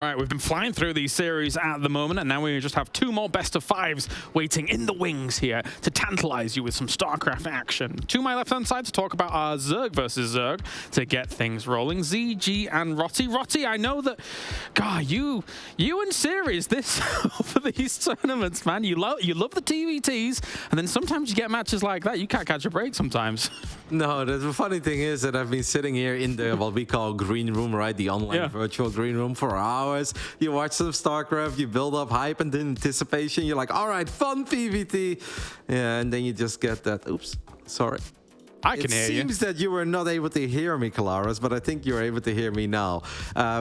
All right, we've been flying through these series at the moment, and now we just have two more best of fives waiting in the wings here to tantalize you with some StarCraft action. To my left-hand side to talk about our Zerg versus Zerg to get things rolling. ZG and Rotty. Rotty, I know that, God, you and series this for these tournaments, man. You love the TVTs, and then sometimes you get matches like that. You can't catch a break sometimes. No, the funny thing is that I've been sitting here in the what we call green room, right? The online virtual green room for hours. You watch some StarCraft, you build up hype and anticipation. You're like, all right, fun PvT. Yeah, and then you just get that. Oops, sorry. I can hear you. It seems that you were not able to hear me, Kalaris, but I think you're able to hear me now.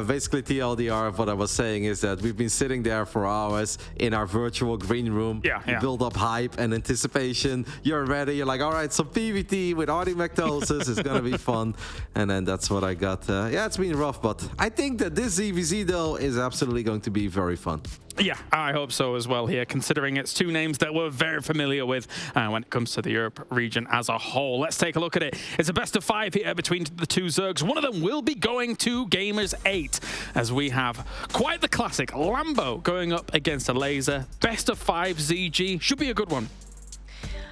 Basically, TLDR of what I was saying is that we've been sitting there for hours in our virtual green room. Yeah. You build up hype and anticipation. You're ready. You're like, all right, some PvT with Artie McTosis is going to be fun. And then that's what I got. Yeah, it's been rough, but I think that this ZVZ, though, is absolutely going to be very fun. Yeah, I hope so as well here, considering it's two names that we're very familiar with when it comes to the Europe region as a whole. Let's take a look at it. It's a best of five here between the two Zergs. One of them will be going to Gamers 8, as we have quite the classic Lambo going up against Elazer. Best of five ZG. Should be a good one.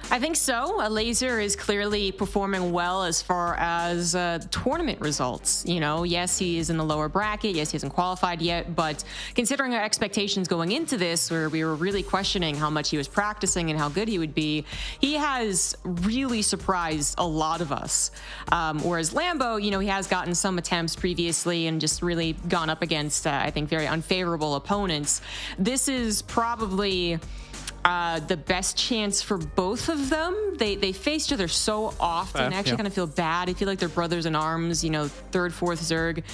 I think so. Elazer is clearly performing well as far as tournament results. You know, yes, he is in the lower bracket. Yes, he hasn't qualified yet. But considering our expectations going into this, where we were really questioning how much he was practicing and how good he would be, he has really surprised a lot of us. Whereas Lambo, you know, he has gotten some attempts previously and just really gone up against, I think, very unfavorable opponents. This is probably the best chance for both of them. They face each other so often. I actually kind of feel bad. I feel like they're brothers in arms, you know, third, fourth Zerg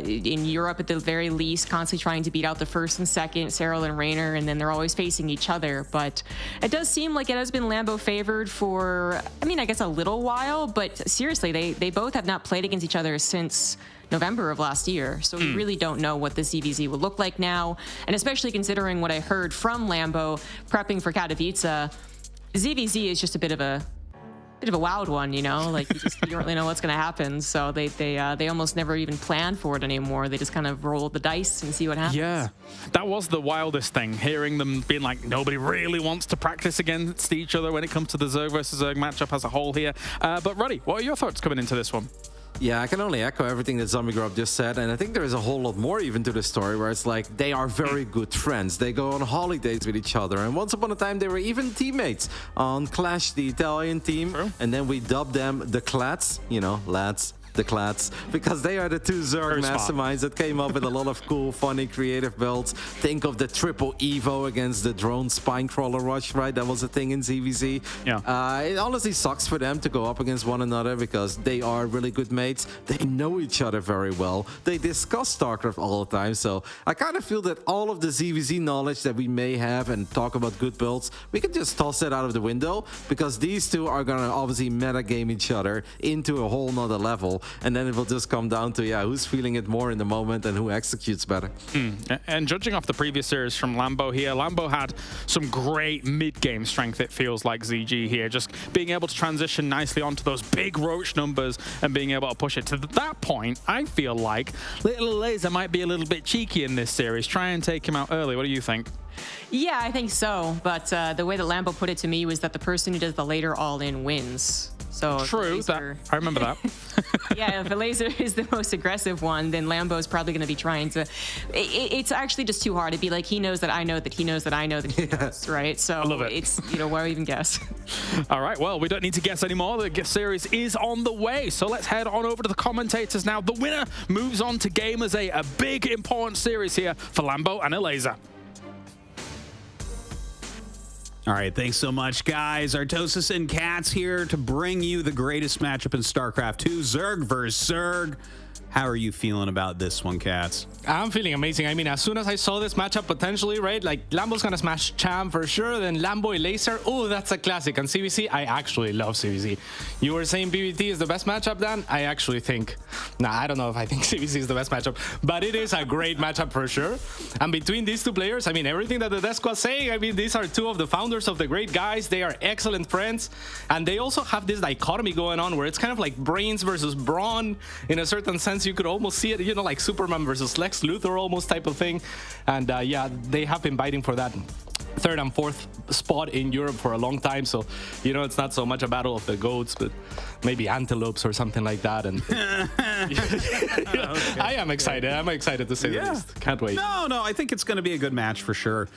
in Europe at the very least, constantly trying to beat out the first and second, Cyril and Raynor, and then they're always facing each other. But it does seem like it has been Lambo favored for, I mean, I guess a little while, but seriously, they both have not played against each other since November of last year, so we really don't know what the ZVZ will look like now, and especially considering what I heard from Lambo prepping for Katowice, ZVZ is just a bit of a wild one, you know, like you don't really know what's going to happen, so they almost never even plan for it anymore. They just kind of roll the dice and see what happens. Yeah, that was the wildest thing, hearing them being like, nobody really wants to practice against each other when it comes to the Zerg versus Zerg matchup as a whole here. But Ruddy, what are your thoughts coming into this one? Yeah, I can only echo everything that Zombie Grub just said, and I think there is a whole lot more even to the story, where it's like they are very good friends. They go on holidays with each other, and once upon a time they were even teammates on Clash, the Italian team. True. And then we dubbed them the Clats, you know, lads. The Clats, because they are the two Zerg masterminds that came up with a lot of cool, funny, creative builds. Think of the triple Evo against the drone Spinecrawler Rush, right? That was a thing in ZVZ. Yeah. It honestly sucks for them to go up against one another because they are really good mates. They know each other very well. They discuss StarCraft all the time. So I kind of feel that all of the ZVZ knowledge that we may have and talk about good builds, we can just toss it out of the window, because these two are going to obviously metagame each other into a whole nother level. And then it will just come down to, who's feeling it more in the moment and who executes better. And judging off the previous series from Lambo here, Lambo had some great mid-game strength, it feels like, ZG here. Just being able to transition nicely onto those big Roach numbers and being able to push it. To that point, I feel like little Elazer might be a little bit cheeky in this series. Try and take him out early. What do you think? Yeah, I think so. But the way that Lambo put it to me was that the person who does the later all-in wins. So true, I remember that. Yeah, if Elazer is the most aggressive one, then Lambo's probably going to be trying to... It's actually just too hard. It'd be like, he knows that I know that he knows that I know that he knows, right? So I love it. It's, you know, why even guess? All right, well, we don't need to guess anymore. The series is on the way. So let's head on over to the commentators now. The winner moves on to Gamers 8, a big, important series here for Lambo and Elazer. All right, thanks so much, guys. Artosis and Cats here to bring you the greatest matchup in StarCraft 2, Zerg versus Zerg. How are you feeling about this one, Cats? I'm feeling amazing. I mean, as soon as I saw this matchup potentially, right, like Lambo's gonna smash Cham for sure, then Lambo Elazer, oh, that's a classic. And CVC, I actually love CVC. You were saying PvT is the best matchup, Dan? I actually think, I don't know if I think CVC is the best matchup, but it is a great matchup for sure. And between these two players, I mean, everything that the desk was saying, I mean, these are two of the founders of the great guys. They are excellent friends, and they also have this dichotomy going on where it's kind of like brains versus brawn in a certain sense. sense. You could almost see it, you know, like Superman versus Lex Luthor almost type of thing. And yeah, they have been biting for that third and fourth spot in Europe for a long time. So, you know, it's not so much a battle of the goats, but maybe antelopes or something like that. And okay. I am excited. I'm excited to say the least. Can't wait. No, I think it's going to be a good match for sure.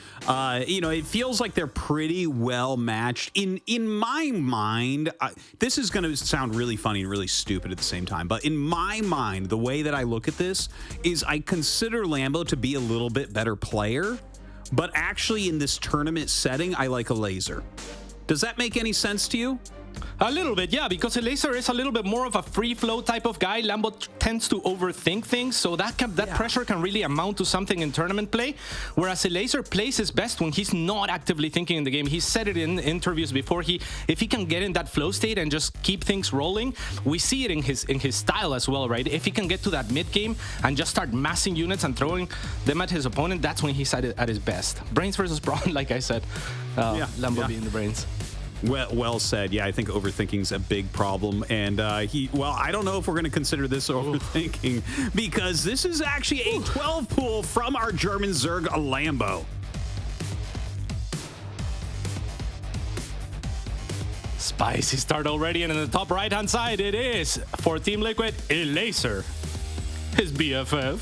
You know, it feels like they're pretty well matched. In my mind, this is going to sound really funny and really stupid at the same time, but in my mind, the way that I look at this is I consider Lambo to be a little bit better player. But actually, in this tournament setting, I like Elazer. Does that make any sense to you? A little bit, yeah, because Elazer is a little bit more of a free flow type of guy. Lambo tends to overthink things, so that pressure can really amount to something in tournament play. Whereas Elazer plays his best when he's not actively thinking in the game. He said it in interviews before. If he can get in that flow state and just keep things rolling, we see it in his style as well, right? If he can get to that mid game and just start massing units and throwing them at his opponent, that's when he's at his best. Brains versus Brawn, like I said, Lambo being the brains. Well said. Yeah, I think overthinking's a big problem. And I don't know if we're going to consider this overthinking because this is actually a 12 pool from our German Zerg Lambo. Spicy start already, and in the top right-hand side, it is for Team Liquid, Elazer, his BFF.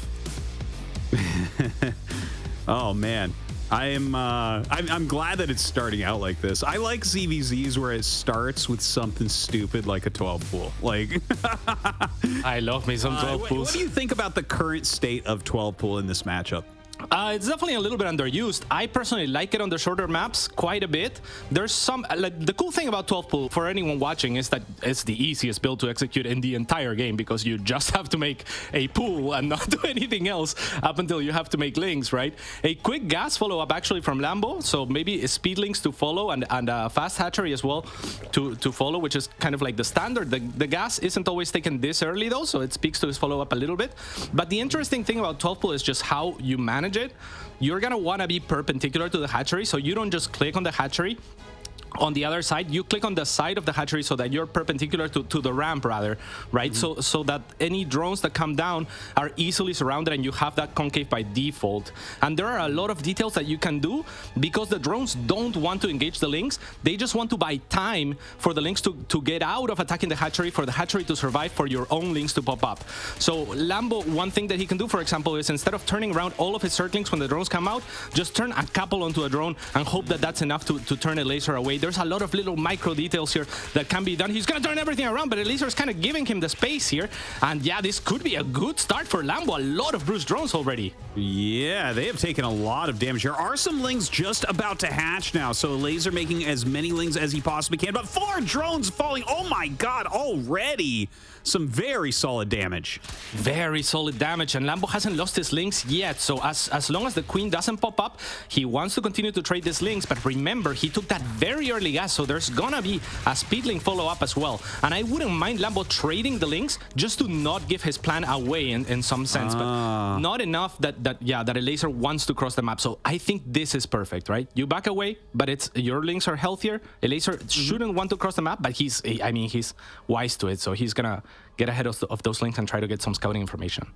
Oh, man. I'm glad that it's starting out like this. I like ZVZs where it starts with something stupid like a 12 pool. Like, I love me some 12 pools. What do you think about the current state of 12 pool in this matchup? It's definitely a little bit underused. I personally like it on the shorter maps quite a bit. There's some, like, the cool thing about 12 pool for anyone watching is that it's the easiest build to execute in the entire game because you just have to make a pool and not do anything else up until you have to make links, right? A quick gas follow-up actually from Lambo, so maybe speed links to follow and fast hatchery as well to follow, which is kind of like the standard. The gas isn't always taken this early though, so it speaks to his follow-up a little bit. But the interesting thing about 12 pool is just how you manage it. You're gonna want to be perpendicular to the hatchery, so you don't just click on the hatchery on the other side. You click on the side of the hatchery so that you're perpendicular to the ramp rather, right? So that any drones that come down are easily surrounded and you have that concave by default. And there are a lot of details that you can do because the drones don't want to engage the links. They just want to buy time for the links to get out of attacking the hatchery, for the hatchery to survive, for your own links to pop up. So Lambo, one thing that he can do, for example, is instead of turning around all of his circlings when the drones come out, just turn a couple onto a drone and hope that that's enough to turn a laser away. There's a lot of little micro details here that can be done. He's going to turn everything around, but Elazer is kind of giving him the space here. And yeah, this could be a good start for Lambo. A lot of Bruce drones already. Yeah, they have taken a lot of damage. There are some lings just about to hatch now, so Elazer making as many lings as he possibly can, but 4 drones falling. Oh my god, already some very solid damage. Very solid damage, and Lambo hasn't lost his links yet, so as long as the queen doesn't pop up, he wants to continue to trade these links. But remember, he took that very early gas, so there's gonna be a speed link follow-up as well. And I wouldn't mind Lambo trading the links just to not give his plan away in some sense, but not enough that Elazer wants to cross the map. So I think this is perfect, right? You back away, but it's your links are healthier. Elazer shouldn't want to cross the map, but he's wise to it, so he's gonna get ahead of those links and try to get some scouting information.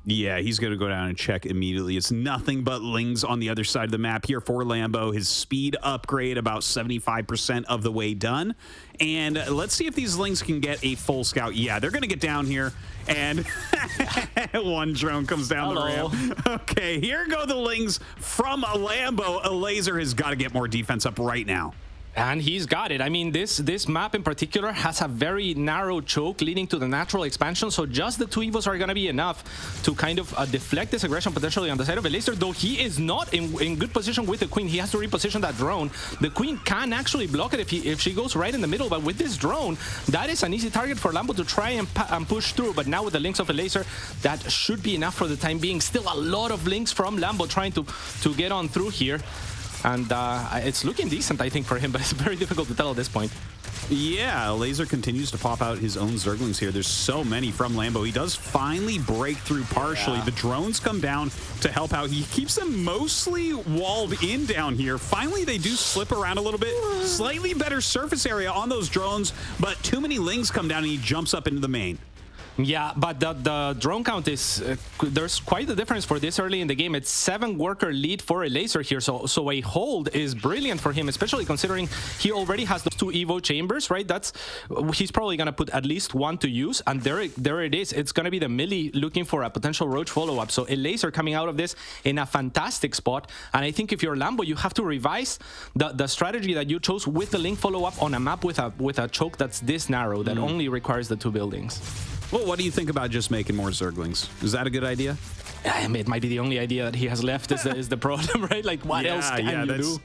Yeah, he's going to go down and check immediately. It's nothing but lings on the other side of the map here for Lambo. His speed upgrade about 75% of the way done. And let's see if these lings can get a full scout. Yeah, they're going to get down here. And one drone comes down the ramp. Okay, here go the lings from a Lambo. Elazer has got to get more defense up right now. And he's got it. I mean, this map in particular has a very narrow choke leading to the natural expansion, so just the 2 Evos are going to be enough to kind of deflect this aggression potentially on the side of Elazer, though he is not in good position with the queen. He has to reposition that drone. The queen can actually block it if she goes right in the middle, but with this drone, that is an easy target for Lambo to try and push through. But now with the links of Elazer, that should be enough for the time being. Still a lot of links from Lambo trying to get on through here. And it's looking decent, I think, for him, but it's very difficult to tell at this point. Yeah, Elazer continues to pop out his own Zerglings here. There's so many from Lambo. He does finally break through partially. Yeah. The drones come down to help out. He keeps them mostly walled in down here. Finally, they do slip around a little bit. Slightly better surface area on those drones, but too many lings come down and he jumps up into the main. Yeah, but the drone count is there's quite a difference for this early in the game. It's 7 worker lead for Elazer here, so a hold is brilliant for him, especially considering he already has those 2 Evo chambers, right? He's probably gonna put at least 1 to use, and there it is. It's gonna be the Millie looking for a potential Roach follow-up. So Elazer coming out of this in a fantastic spot, and I think if you're Lambo, you have to revise the strategy that you chose with the Link follow-up on a map with a choke that's this narrow that only requires the 2 buildings. Well, what do you think about just making more Zerglings? Is that a good idea? It might be the only idea that he has left is the problem, right? Like, what else can you do?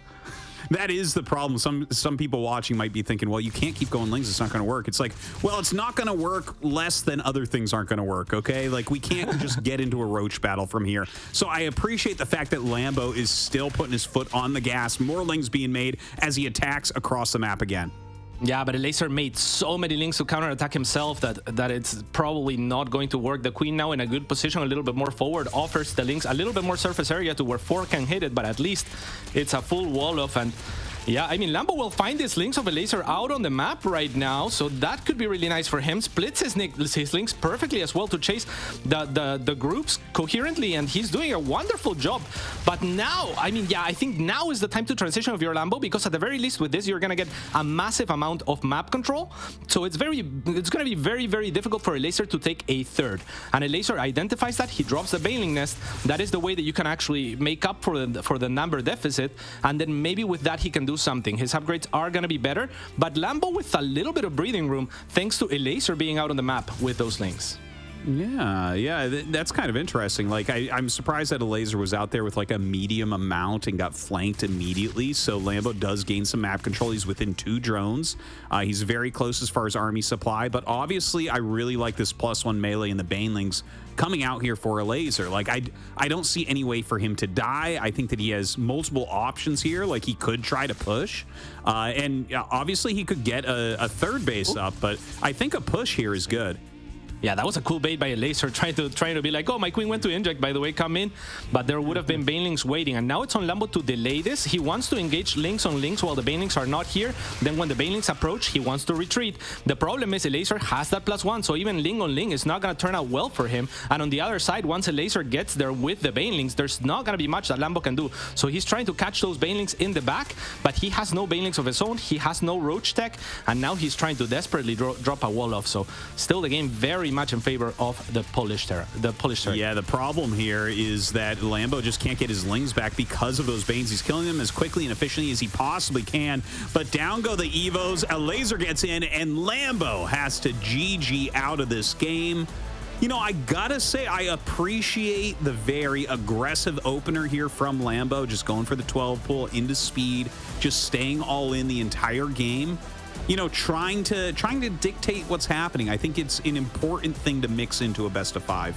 That is the problem. Some people watching might be thinking, well, you can't keep going Lings. It's not going to work. It's like, well, it's not going to work less than other things aren't going to work, okay? Like, we can't just get into a Roach battle from here. So I appreciate the fact that Lambo is still putting his foot on the gas. More Lings being made as he attacks across the map again. Yeah, but Elazer made so many Links to counterattack himself that it's probably not going to work. The Queen now in a good position, a little bit more forward, offers the Links a little bit more surface area to where 4 can hit it, but at least it's a full wall off. And yeah, I mean, Lambo will find these Links of Elazer out on the map right now, so that could be really nice for him. Splits his Links perfectly as well to chase the groups coherently, and he's doing a wonderful job. But now, I mean, yeah, I think now is the time to transition of your Lambo, because at the very least with this, you're going to get a massive amount of map control. So it's going to be very, very difficult for Elazer to take a third. And Elazer identifies that, he drops the Baneling Nest. That is the way that you can actually make up for the number deficit, and then maybe with that he can do something. His upgrades are going to be better, but Lambo with a little bit of breathing room thanks to Elazer being out on the map with those Links. Yeah, that's kind of interesting. Like, I'm surprised that Elazer was out there with like a medium amount and got flanked immediately. So Lambo does gain some map control. He's within 2 drones. He's very close as far as army supply, but obviously I really like this +1 melee and the Banelings coming out here for Elazer. Like, I don't see any way for him to die. I think that he has multiple options here. Like, he could try to push, and obviously he could get a third base up, but I think a push here is good. Yeah, that was a cool bait by Elazer, trying to be like, oh, my Queen went to inject, by the way, come in. But there would have been Banelings waiting, and now it's on Lambo to delay this. He wants to engage Links on Links while the Banelings are not here. Then when the Banelings approach, he wants to retreat. The problem is Elazer has that +1, so even Ling on Ling is not going to turn out well for him. And on the other side, once Elazer gets there with the Banelings, there's not going to be much that Lambo can do. So he's trying to catch those Banelings in the back, but he has no Banelings of his own. He has no Roach tech, and now he's trying to desperately drop a wall off. So still the game very much in favor of the Polish turret. Yeah, the problem here is that Lambo just can't get his Lings back because of those Banes. He's killing them as quickly and efficiently as he possibly can, but down go the Evos. Elazer gets in, and Lambo has to GG out of this game. You know, I gotta say, I appreciate the very aggressive opener here from Lambo, just going for the 12 pull into speed, just staying all in the entire game. You know, trying to dictate what's happening. I think it's an important thing to mix into a best-of-5.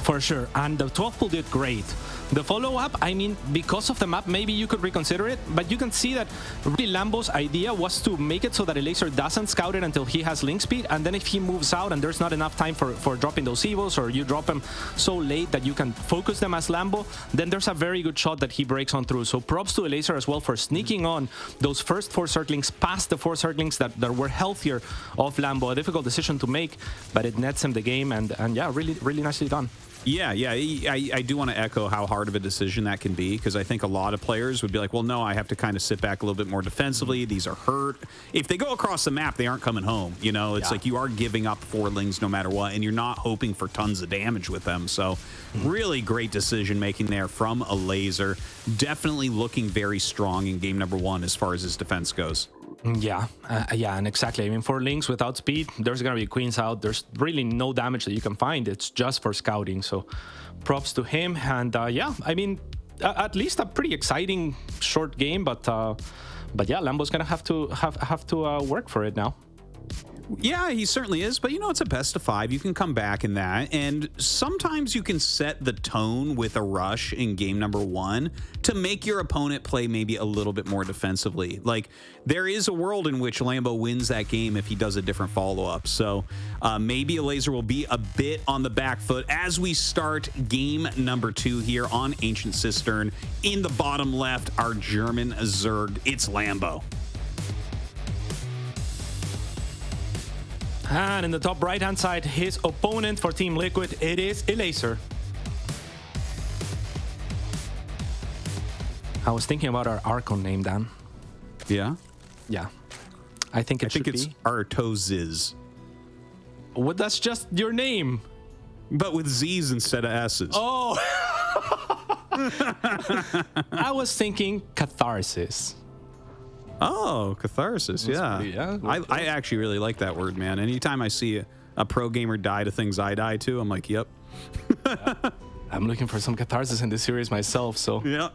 For sure, and the 12 pull did great. The follow-up, I mean, because of the map, maybe you could reconsider it, but you can see that really Lambo's idea was to make it so that Elazer doesn't scout it until he has link speed, and then if he moves out and there's not enough time for dropping those evos, or you drop them so late that you can focus them as Lambo, then there's a very good shot that he breaks on through. So props to Elazer as well for sneaking on those first 4 circlings past the 4 circlings that were healthier of Lambo. A difficult decision to make, but it nets him the game, and yeah, really, really nicely done. Yeah, I do want to echo how hard of a decision that can be, because I think a lot of players would be like, well, no, I have to kind of sit back a little bit more defensively. These are hurt. If they go across the map, they aren't coming home. You know, it's like you are giving up 4 lings no matter what, and you're not hoping for tons of damage with them. So really great decision making there from Elazer. Definitely looking very strong in game number 1 as far as his defense goes. Yeah, and exactly. I mean, for links without speed, there's going to be queens out. There's really no damage that you can find. It's just for scouting. So props to him. And yeah, I mean, at least a pretty exciting short game. But yeah, Lambo's going to have to work for it now. Yeah, he certainly is, but you know, it's a best of 5. You can come back in that, and sometimes you can set the tone with a rush in game number 1 to make your opponent play maybe a little bit more defensively. Like, there is a world in which Lambo wins that game if he does a different follow-up. So maybe Elazer will be a bit on the back foot as we start game number 2 here on Ancient Cistern. In the bottom left, our German Zerg. It's Lambo. And in the top right-hand side, his opponent for Team Liquid, it is Elazer. I was thinking about our Archon name, Dan. Yeah? Yeah. I think it's Artozes. Well, that's just your name. But with Z's instead of S's. Oh! I was thinking Catharsis. Oh, catharsis, yeah. Yeah. I actually really like that word, man. Anytime I see a pro gamer die to things I die to, I'm like, yep. I'm looking for some catharsis in this series myself, so Yeah.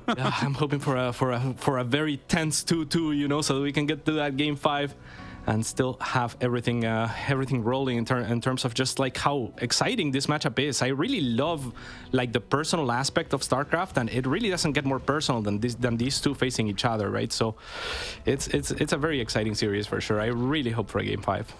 yeah, I'm hoping for a very tense 2-2, you know, so that we can get to that game 5 and still have everything rolling in terms of just like how exciting this matchup is. I really love like the personal aspect of StarCraft, and it really doesn't get more personal than these two facing each other, right? So it's a very exciting series for sure. I really hope for a game 5.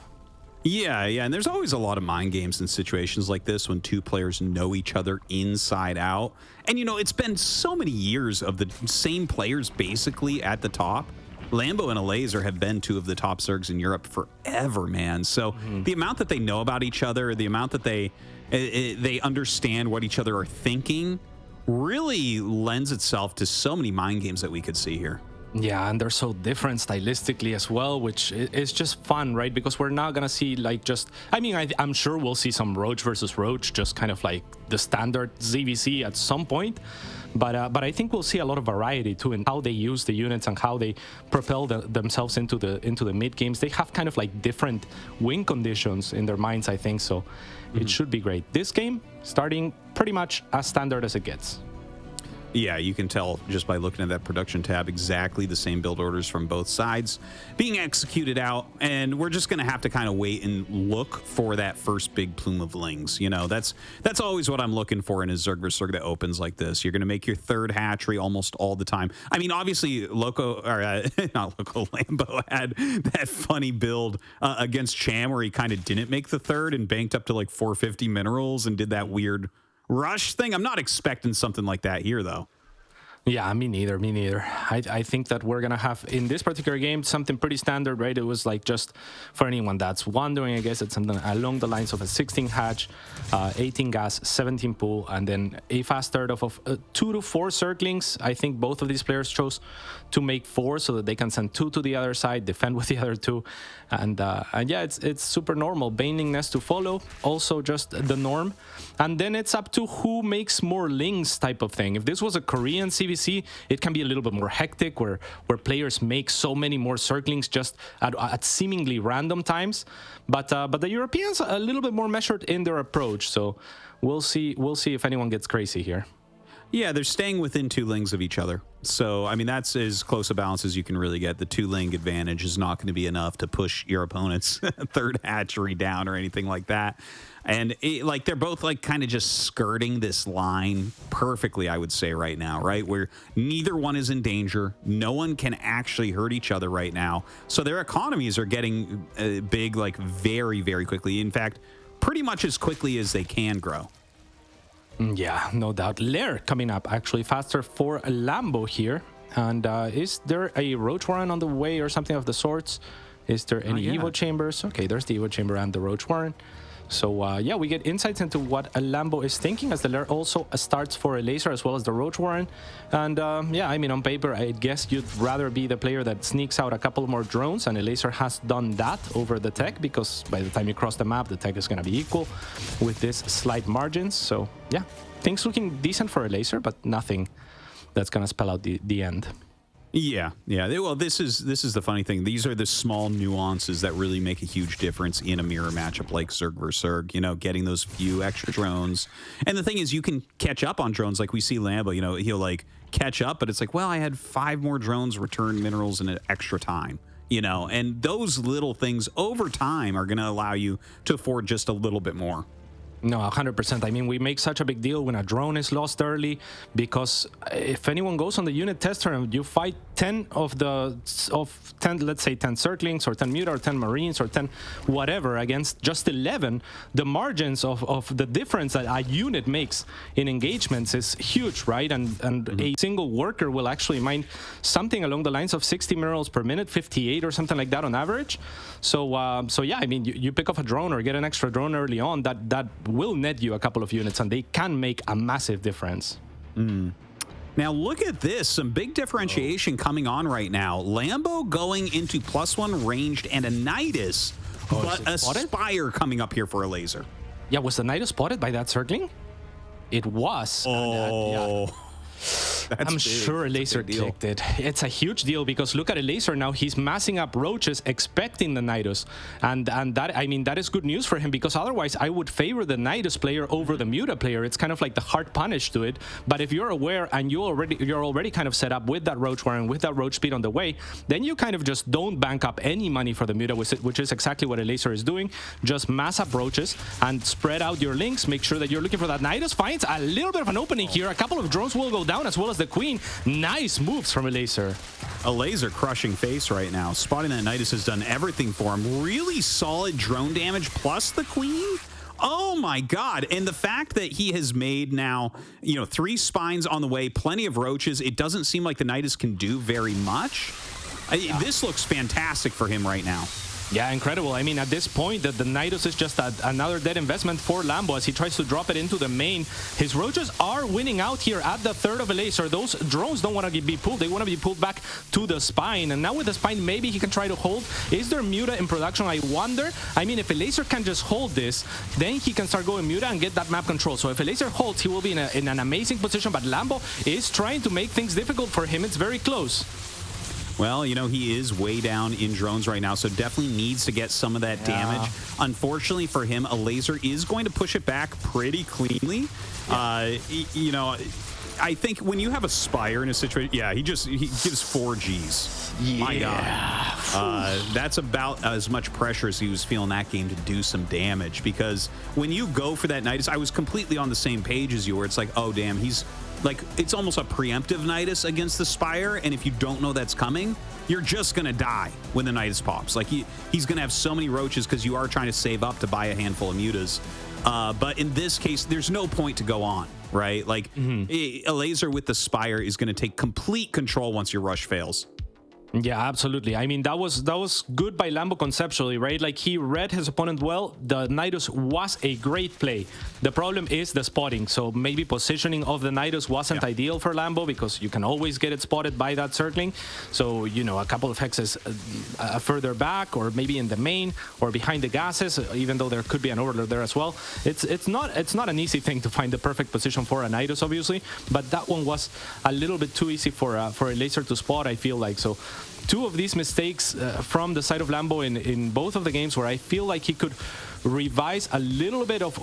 Yeah, and there's always a lot of mind games in situations like this when two players know each other inside out. And, you know, it's been so many years of the same players basically at the top. Lambo and Elazer have been two of the top Zergs in Europe forever, man. So the amount that they know about each other, the amount that they understand what each other are thinking really lends itself to so many mind games that we could see here. Yeah, and they're so different stylistically as well, which is just fun, right? Because we're not gonna see like just, I mean, I'm sure we'll see some Roach versus Roach, just kind of like the standard ZVC at some point. But I think we'll see a lot of variety too in how they use the units and how they propel themselves into the mid games. They have kind of like different win conditions in their minds, I think. So it should be great. This game starting pretty much as standard as it gets. Yeah, you can tell just by looking at that production tab exactly the same build orders from both sides being executed out, and we're just going to have to kind of wait and look for that first big plume of lings. You know, that's always what I'm looking for in a Zerg vs. Zerg that opens like this. You're going to make your third hatchery almost all the time. I mean, obviously, Lambo had that funny build against Cham where he kind of didn't make the third and banked up to like 450 minerals and did that weird rush thing. I'm not expecting something like that here, though. Yeah, me neither. I think that we're gonna have in this particular game something pretty standard, right? It was like, just for anyone that's wondering, I guess it's something along the lines of a 16 hatch, 18 gas, 17 pool, and then a fast start of 2 to 4 circlings. I think both of these players chose to make 4 so that they can send 2 to the other side, defend with the other 2, and yeah, it's super normal. Baning nest to follow, also just the norm, and then it's up to who makes more lings type of thing. If this was a Korean CVC, it can be a little bit more hectic, where players make so many more circlings just at seemingly random times. But the Europeans are a little bit more measured in their approach. So we'll see if anyone gets crazy here. Yeah, they're staying within 2 lings of each other. So, I mean, that's as close a balance as you can really get. The 2-ling advantage is not going to be enough to push your opponent's third hatchery down or anything like that. And like they're both like kind of just skirting this line perfectly, I would say, right now, right? Where neither one is in danger. No one can actually hurt each other right now. So their economies are getting big, like very, very quickly. In fact, pretty much as quickly as they can grow. Yeah, no doubt. Lair coming up actually faster for a Lambo here. And is there a Roach Warren on the way or something of the sorts? Is there any Evo chambers? Okay, there's the Evo chamber and the Roach Warren. So yeah, we get insights into what a Lambo is thinking, as the Lair also starts for Elazer as well as the Roach Warren. And yeah, I mean, on paper, I guess you'd rather be the player that sneaks out a couple more drones, and Elazer has done that over the tech, because by the time you cross the map, the tech is going to be equal with this slight margins. So yeah, things looking decent for Elazer, but nothing that's going to spell out the end. Yeah. Well, this is the funny thing. These are the small nuances that really make a huge difference in a mirror matchup like Zerg vs. Zerg. You know, getting those few extra drones. And the thing is, you can catch up on drones. Like we see Lambo, you know, he'll like catch up, but it's like, well, I had 5 more drones return minerals in an extra time. You know, and those little things over time are going to allow you to afford just a little bit more. No, 100%. I mean, we make such a big deal when a drone is lost early, because if anyone goes on the unit tester and you fight 10 of 10, let's say 10 Zerglings or 10 Muta or 10 Marines or 10 whatever against just 11, the margins of the difference that a unit makes in engagements is huge, right? And a single worker will actually mine something along the lines of 60 minerals per minute, 58 or something like that on average. So yeah, I mean, you pick up a drone or get an extra drone early on, that will net you a couple of units, and they can make a massive difference. Now look at this, some big differentiation coming on right now. Lambo going into +1 ranged and a Nidus, but a Spire coming up here for a Laser. Yeah, was the Nidus spotted by that Zergling? It was. Oh. I'm sure Elazer clicked it. It's a huge deal, because look at Elazer now. He's massing up roaches, expecting the Nidus, and that, I mean, that is good news for him, because otherwise I would favor the Nidus player over the Muta player. It's kind of like the hard punish to it. But if you're aware and you're already kind of set up with that roach warren, with that roach speed on the way, then you kind of just don't bank up any money for the Muta, which is exactly what Elazer is doing. Just mass up roaches and spread out your links. Make sure that you're looking for that Nidus. Finds a little bit of an opening here. A couple of drones will go down, as well as the Queen. Nice moves from Elazer. Elazer crushing face right now. Spotting that Nidus has done everything for him. Really solid drone damage plus the Queen. Oh my God. And the fact that he has made now, 3 spines on the way, plenty of roaches. It doesn't seem like the Nidus can do very much. This looks fantastic for him right now. Yeah, incredible. I mean, at this point, the Nidus is just another dead investment for Lambo as he tries to drop it into the main. His roaches are winning out here at the third of Elazer. Those drones don't want to be pulled. They want to be pulled back to the spine. And now with the spine, maybe he can try to hold. Is there Muta in production? I wonder. I mean, if Elazer can just hold this, then he can start going Muta and get that map control. So if Elazer holds, he will be in an amazing position. But Lambo is trying to make things difficult for him. It's very close. Well, he is way down in drones right now, so definitely needs to get some of that damage. Unfortunately for him, Elazer is going to push it back pretty cleanly. I think when you have a Spire in a situation, he gives 4 Gs. Yeah. My God. That's about as much pressure as he was feeling that game to do some damage, because when you go for that Nidus, I was completely on the same page as you, where it's like, oh, damn, he's like, it's almost a preemptive Nidus against the Spire, and if you don't know that's coming, you're just going to die when the Nidus pops. Like, he's going to have so many roaches because you are trying to save up to buy a handful of Mutas. But in this case, there's no point to go on, right? Like, Elazer with the Spire is going to take complete control once your rush fails. Yeah, absolutely. I mean, that was good by Lambo conceptually, right? Like, he read his opponent well. The Nidus was a great play. The problem is the spotting. So maybe positioning of the Nidus wasn't ideal for Lambo, because you can always get it spotted by that Zergling. So, a couple of hexes further back, or maybe in the main, or behind the gases, even though there could be an overlord there as well. It's not an easy thing to find the perfect position for a Nidus, obviously, but that one was a little bit too easy for Elazer to spot, I feel like. So 2 of these mistakes from the side of Lambo in both of the games, where I feel like he could revise a little bit of,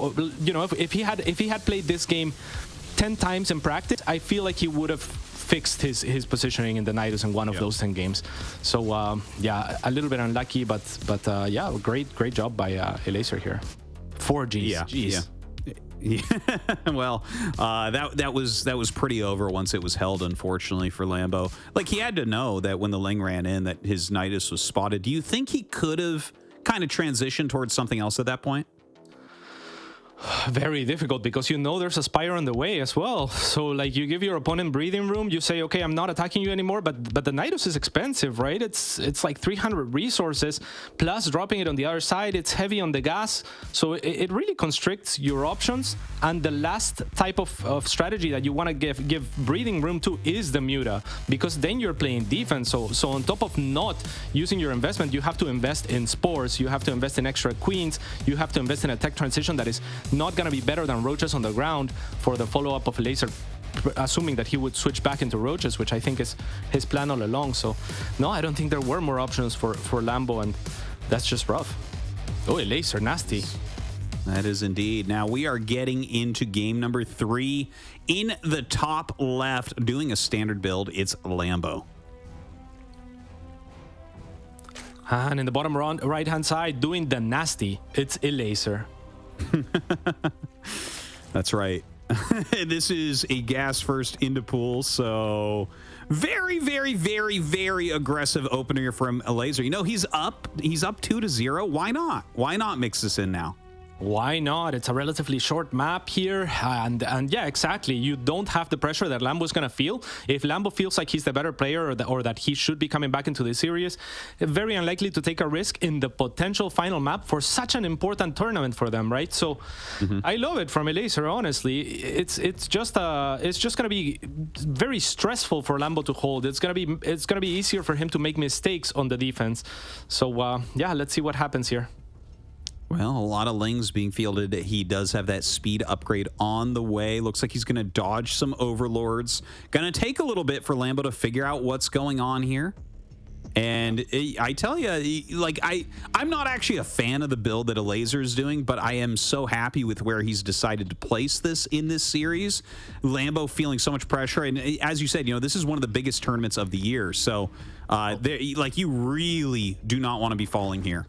if he had played this game 10 times in practice, I feel like he would have fixed his positioning in the Nidus in one of those 10 games. So yeah, a little bit unlucky, but yeah, great job by Elazer here. 4 Gs. Yeah. Jeez. Yeah. Well, that was pretty over once it was held, unfortunately, for Lambo. Like, he had to know that when the Ling ran in that his Nidus was spotted. Do you think he could have kind of transitioned towards something else at that point? Very difficult, because there's a Spire on the way as well. So, like, you give your opponent breathing room. You say, okay, I'm not attacking you anymore, but the Nidus is expensive, right? It's like 300 resources plus dropping it on the other side. It's heavy on the gas, so it really constricts your options. And the last type of strategy that you want to give breathing room to is the Muta, because then you're playing defense. So on top of not using your investment, you have to invest in spores, you have to invest in extra queens, you have to invest in a tech transition that is not going to be better than roaches on the ground for the follow-up of Elazer, assuming that he would switch back into roaches, which I think is his plan all along. So no, I don't think there were more options for Lambo, and that's just rough. Oh, Elazer, nasty. That is indeed. Now we are getting into game number 3. In the top left, doing a standard build, it's Lambo. And in the bottom right-hand side, doing the nasty, it's Elazer. That's right. This is a gas first into pool, so very, very, very, very aggressive opener from Elazer. You know, he's up 2-0. Why not? Why not mix this in now? Why not? It's a relatively short map here, and yeah, exactly. You don't have the pressure that Lambo's gonna feel. If Lambo feels like he's the better player or that he should be coming back into the series, very unlikely to take a risk in the potential final map for such an important tournament for them, right? So I love it from Elazer. Honestly, it's just gonna be very stressful for Lambo to hold. It's gonna be easier for him to make mistakes on the defense. So yeah, let's see what happens here. Well, a lot of Lings being fielded. He does have that speed upgrade on the way. Looks like he's going to dodge some Overlords. Going to take a little bit for Lambo to figure out what's going on here. And I tell you, like, I'm not actually a fan of the build that Elazer is doing, but I am so happy with where he's decided to place this in this series. Lambo feeling so much pressure. And as you said, you know, this is one of the biggest tournaments of the year. So, like, you really do not want to be falling here.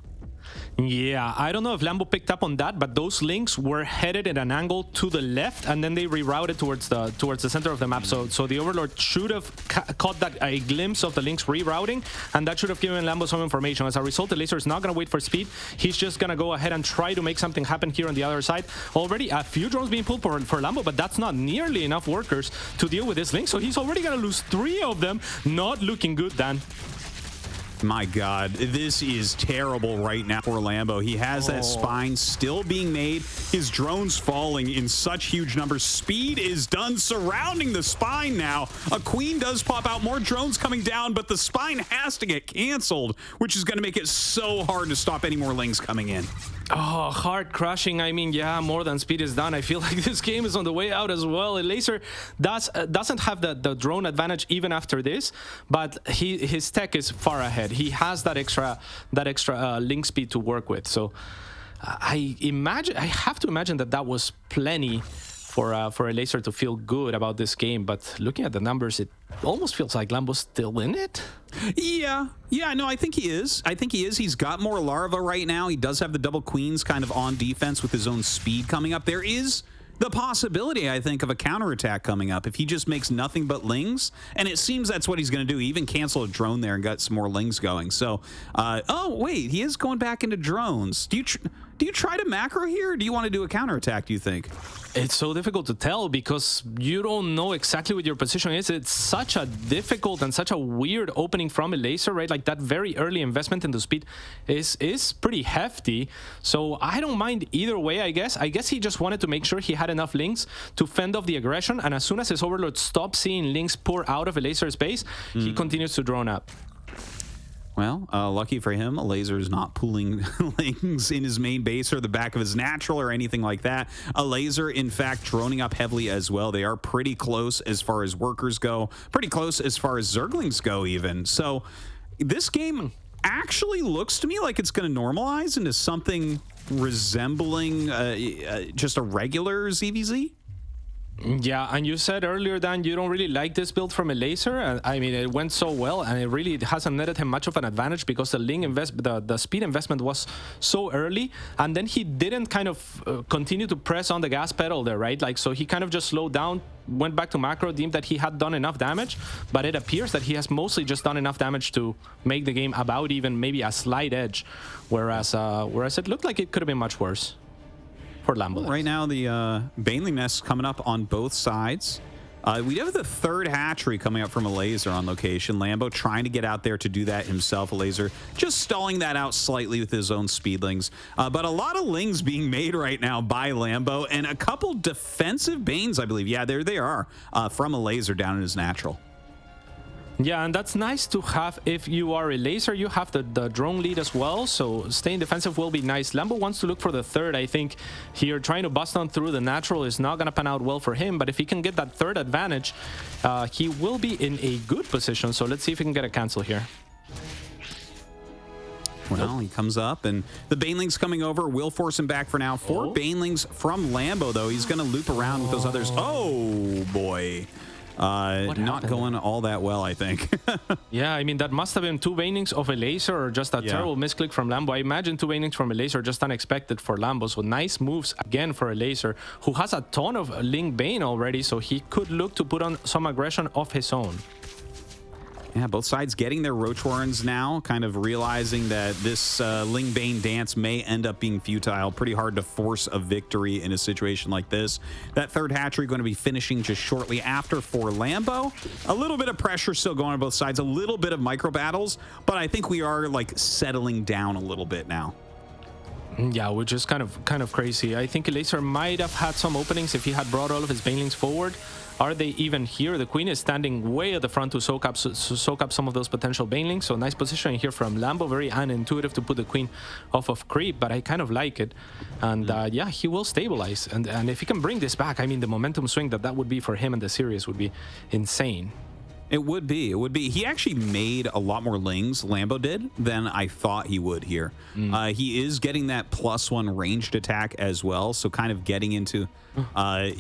Yeah, I don't know if Lambo picked up on that, but those links were headed at an angle to the left, and then they rerouted towards the center of the map. So the Overlord should have caught a glimpse of the links rerouting, and that should have given Lambo some information. As a result, the Elazer is not going to wait for speed. He's just going to go ahead and try to make something happen here on the other side. Already a few drones being pulled for Lambo, but that's not nearly enough workers to deal with this link. So he's already going to lose 3 of them. Not looking good, Dan. My God, this is terrible right now for Lambo. He has that spine still being made. His drones falling in such huge numbers. Speed is done surrounding the spine now. A queen does pop out, more drones coming down, but the spine has to get canceled, which is going to make it so hard to stop any more Lings coming in. Oh, hard crushing. I mean, yeah, more than speed is done. I feel like this game is on the way out as well. Elazer doesn't have the drone advantage even after this, but his tech is far ahead. He has that extra link speed to work with. So I have to imagine that was plenty for Elazer to feel good about this game. But looking at the numbers, it almost feels like Lambo's still in it. Yeah, no, I think he is. He's got more larva right now. He does have the double queens kind of on defense with his own speed coming up. There is the possibility, I think, of a counterattack coming up if he just makes nothing but Lings. And it seems that's what he's going to do. He even canceled a drone there and got some more Lings going. So, oh, wait, he is going back into drones. Do you try to macro here, or do you want to do a counterattack, do you think? It's so difficult to tell because you don't know exactly what your position is. It's such a difficult and such a weird opening from Elazer, right? Like that very early investment into speed is pretty hefty. So I don't mind either way, I guess. I guess he just wanted to make sure he had enough links to fend off the aggression. And as soon as his Overlord stops seeing links pour out of Elazer's base, he continues to drone up. Well, lucky for him, Elazer is not pulling Lings in his main base or the back of his natural or anything like that. Elazer, in fact, droning up heavily as well. They are pretty close as far as workers go, pretty close as far as Zerglings go even. So this game actually looks to me like it's going to normalize into something resembling just a regular ZVZ. Yeah, and you said earlier, Dan, you don't really like this build from Elazer. I mean, it went so well, and it really hasn't netted him much of an advantage because the speed investment was so early, and then he didn't kind of continue to press on the gas pedal there, right? Like, so he kind of just slowed down, went back to macro, deemed that he had done enough damage, but it appears that he has mostly just done enough damage to make the game about even, maybe a slight edge, whereas it looked like it could have been much worse for Lambo. Right now, the Baneling Nest coming up on both sides. We have the third hatchery coming up from Elazer on location. Lambo trying to get out there to do that himself. Elazer just stalling that out slightly with his own speedlings. But a lot of Lings being made right now by Lambo and a couple defensive Banes, I believe. Yeah, there they are from Elazer down in his natural. Yeah, and that's nice to have. If you are Elazer, you have the drone lead as well, so staying defensive will be nice. Lambo wants to look for the third. I think here trying to bust on through the natural is not going to pan out well for him, but if he can get that third advantage, he will be in a good position. So let's see if he can get a cancel here. Well, he comes up, and the Banelings coming over will force him back for now. 4 Banelings from Lambo, though. He's going to loop around with those others. Oh, boy. Not happened? going all that well, I think. Yeah, I mean, that must have been 2 banings of Elazer or just a terrible misclick from Lambo. I imagine 2 banings from Elazer just unexpected for Lambo. So nice moves again for Elazer, who has a ton of Ling Bane already, so he could look to put on some aggression of his own. Yeah, both sides getting their Roach Warrens now, kind of realizing that this Ling Bane dance may end up being futile. Pretty hard to force a victory in a situation like this. That third hatchery going to be finishing just shortly after for Lambo. A little bit of pressure still going on both sides, a little bit of micro battles, but I think we are like settling down a little bit now. Yeah, which is kind of crazy. I think Elazer might have had some openings if he had brought all of his banelings forward. Are they even here? The queen is standing way at the front to soak up some of those potential banelings. So nice positioning here from Lambo. Very unintuitive to put the queen off of creep, but I kind of like it. And yeah, he will stabilize. And if he can bring this back, I mean, the momentum swing that would be for him in the series would be insane. It would be. It would be. He actually made a lot more lings, Lambo did, than I thought he would here. He is getting that +1 ranged attack as well, so kind of getting into... I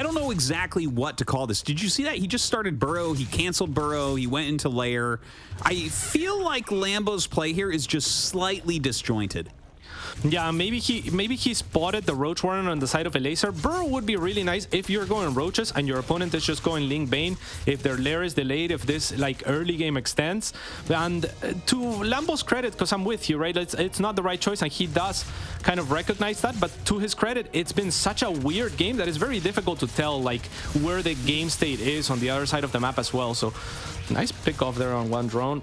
don't know exactly what to call this. Did you see that? He just started Burrow. He canceled Burrow. He went into Lair. I feel like Lambo's play here is just slightly disjointed. Yeah, maybe he spotted the Roach Warren on the side of Elazer. Burrow would be really nice if you're going Roaches and your opponent is just going Ling Bane, if their lair is delayed, if this like early game extends. And to Lambo's credit, because I'm with you, right? It's not the right choice, and he does kind of recognize that. But to his credit, it's been such a weird game that it's very difficult to tell like where the game state is on the other side of the map as well. So nice pick off there on one drone.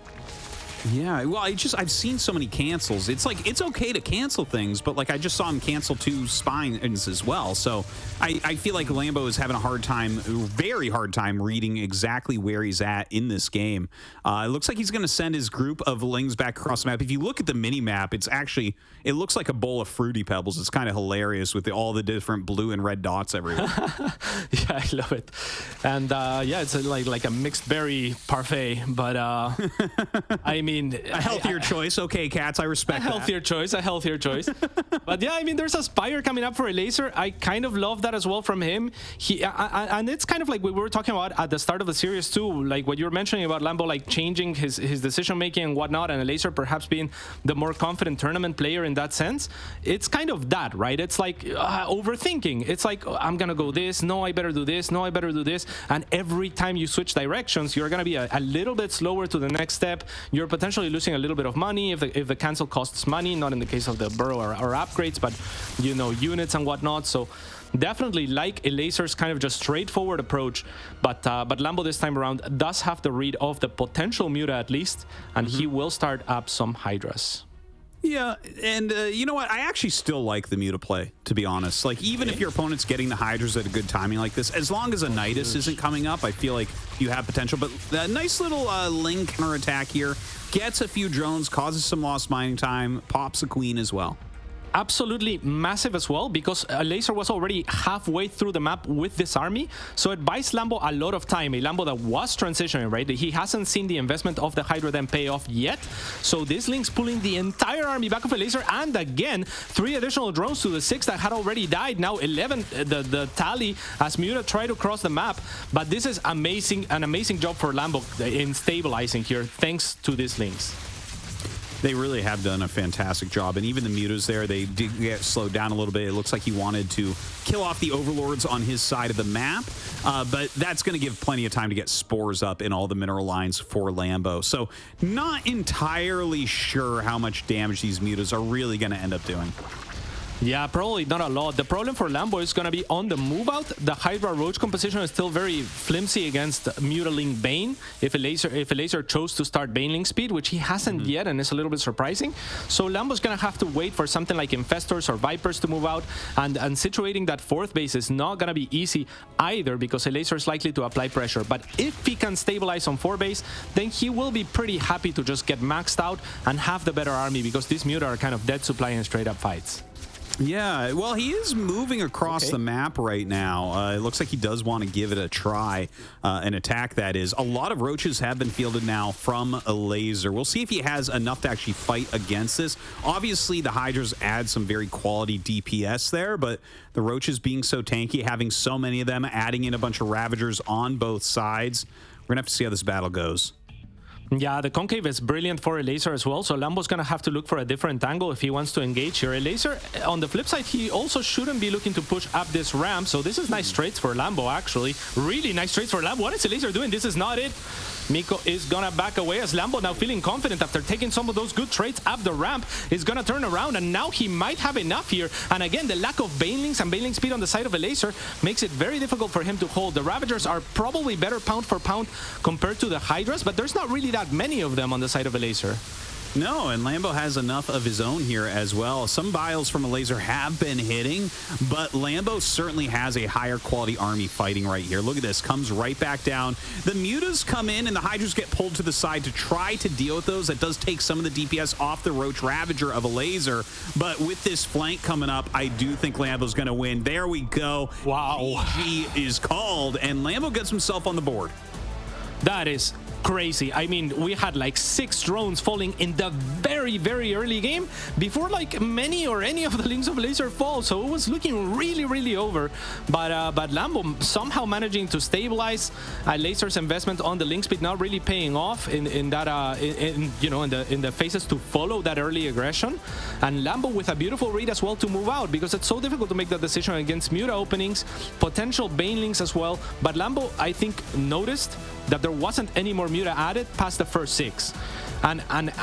Yeah, well, I've seen so many cancels. It's like, it's okay to cancel things, but like I just saw him cancel 2 spines as well. So I feel like Lambo is having a hard time, very hard time reading exactly where he's at in this game. It looks like he's going to send his group of Lings back across the map. If you look at the mini map, it's actually, it looks like a bowl of Fruity Pebbles. It's kind of hilarious with all the different blue and red dots everywhere. Yeah, I love it. And yeah, it's like a mixed berry parfait, but I mean, a healthier choice. Okay, Cats, I respect a healthier choice. But yeah, I mean, there's a Spire coming up for Elazer. I kind of love that as well from him. And it's kind of like we were talking about at the start of the series too, like what you were mentioning about Lambo, like changing his decision making and whatnot, and Elazer perhaps being the more confident tournament player in that sense. It's kind of that, right? It's like overthinking. It's like, oh, I'm gonna go this. No, I better do this. No, I better do this. And every time you switch directions, you're gonna be a little bit slower to the next step. You're potentially losing a little bit of money if the cancel costs money, not in the case of the Burrow or upgrades, but you know, units and whatnot. So definitely like Elazer's kind of just straightforward approach, but Lambo this time around does have the read of the potential Muta at least, and he will start up some Hydras. Yeah, and you know what? I actually still like the Muta play, to be honest. Like, even if your opponent's getting the Hydras at a good timing like this, as long as a Nidus isn't coming up, I feel like you have potential. But that nice little Ling counter attack here gets a few drones, causes some lost mining time, pops a queen as well. Absolutely massive as well, because Elazer was already halfway through the map with this army, so it buys Lambo a lot of time. A Lambo that was transitioning, right? He hasn't seen the investment of the Hydra then pay off yet, so this Link's pulling the entire army back of Elazer, and again 3 additional drones to the 6 that had already died. Now 11 the tally as Muta tried to cross the map, but this is amazing, an amazing job for Lambo in stabilizing here thanks to these Links. They really have done a fantastic job, and even the Mutas there, they did get slowed down a little bit. It looks like he wanted to kill off the Overlords on his side of the map, but that's going to give plenty of time to get spores up in all the mineral lines for Lambo. So not entirely sure how much damage these Mutas are really going to end up doing. Yeah, probably not a lot. The problem for Lambo is going to be on the move out. The Hydra Roach composition is still very flimsy against Mutaling Bane. If Elazer chose to start Baneling speed, which he hasn't yet, and it's a little bit surprising. So Lambo's going to have to wait for something like Infestors or Vipers to move out. And situating that 4th base is not going to be easy either, because Elazer is likely to apply pressure. But if he can stabilize on 4 base, then he will be pretty happy to just get maxed out and have the better army, because these Muta are kind of dead supply in straight up fights. Yeah, well, he is moving across the map right now. It looks like he does want to give it a try, an attack that is. A lot of roaches have been fielded now from Elazer. We'll see if he has enough to actually fight against this. Obviously, the Hydras add some very quality DPS there, but the roaches being so tanky, having so many of them, adding in a bunch of Ravagers on both sides, we're going to have to see how this battle goes. Yeah, the concave is brilliant for Elazer as well, so Lambo's gonna have to look for a different angle if he wants to engage here. Elazer, on the flip side, he also shouldn't be looking to push up this ramp, so this is nice trades for Lambo, actually. Really nice trades for Lambo. What is Elazer doing? This is not it. Miko is gonna back away as Lambo, now feeling confident after taking some of those good trades up the ramp, is gonna turn around, and now he might have enough here. And again, the lack of banelings and baneling speed on the side of Elazer makes it very difficult for him to hold. The Ravagers are probably better pound for pound compared to the Hydras, but there's not really that many of them on the side of Elazer. No, and Lambo has enough of his own here as well. Some biles from Elazer have been hitting, but Lambo certainly has a higher quality army fighting right here. Look at this, comes right back down. The Mutas come in and the Hydras get pulled to the side to try to deal with those. That does take some of the DPS off the Roach Ravager of Elazer, but with this flank coming up, I do think Lambo's going to win. There we go. Wow. GG is called, and Lambo gets himself on the board. That is crazy. I mean, we had like 6 drones falling in the very, very early game before like many or any of the Links of Elazer fall, so it was looking really, really over. But Lambo somehow managing to stabilize Elazer's investment on the link speed, not really paying off in the phases to follow that early aggression, and Lambo with a beautiful read as well to move out, because it's so difficult to make that decision against Muta openings, potential banelings as well. But Lambo, I think, noticed that there wasn't any more Muta added past the first 6. And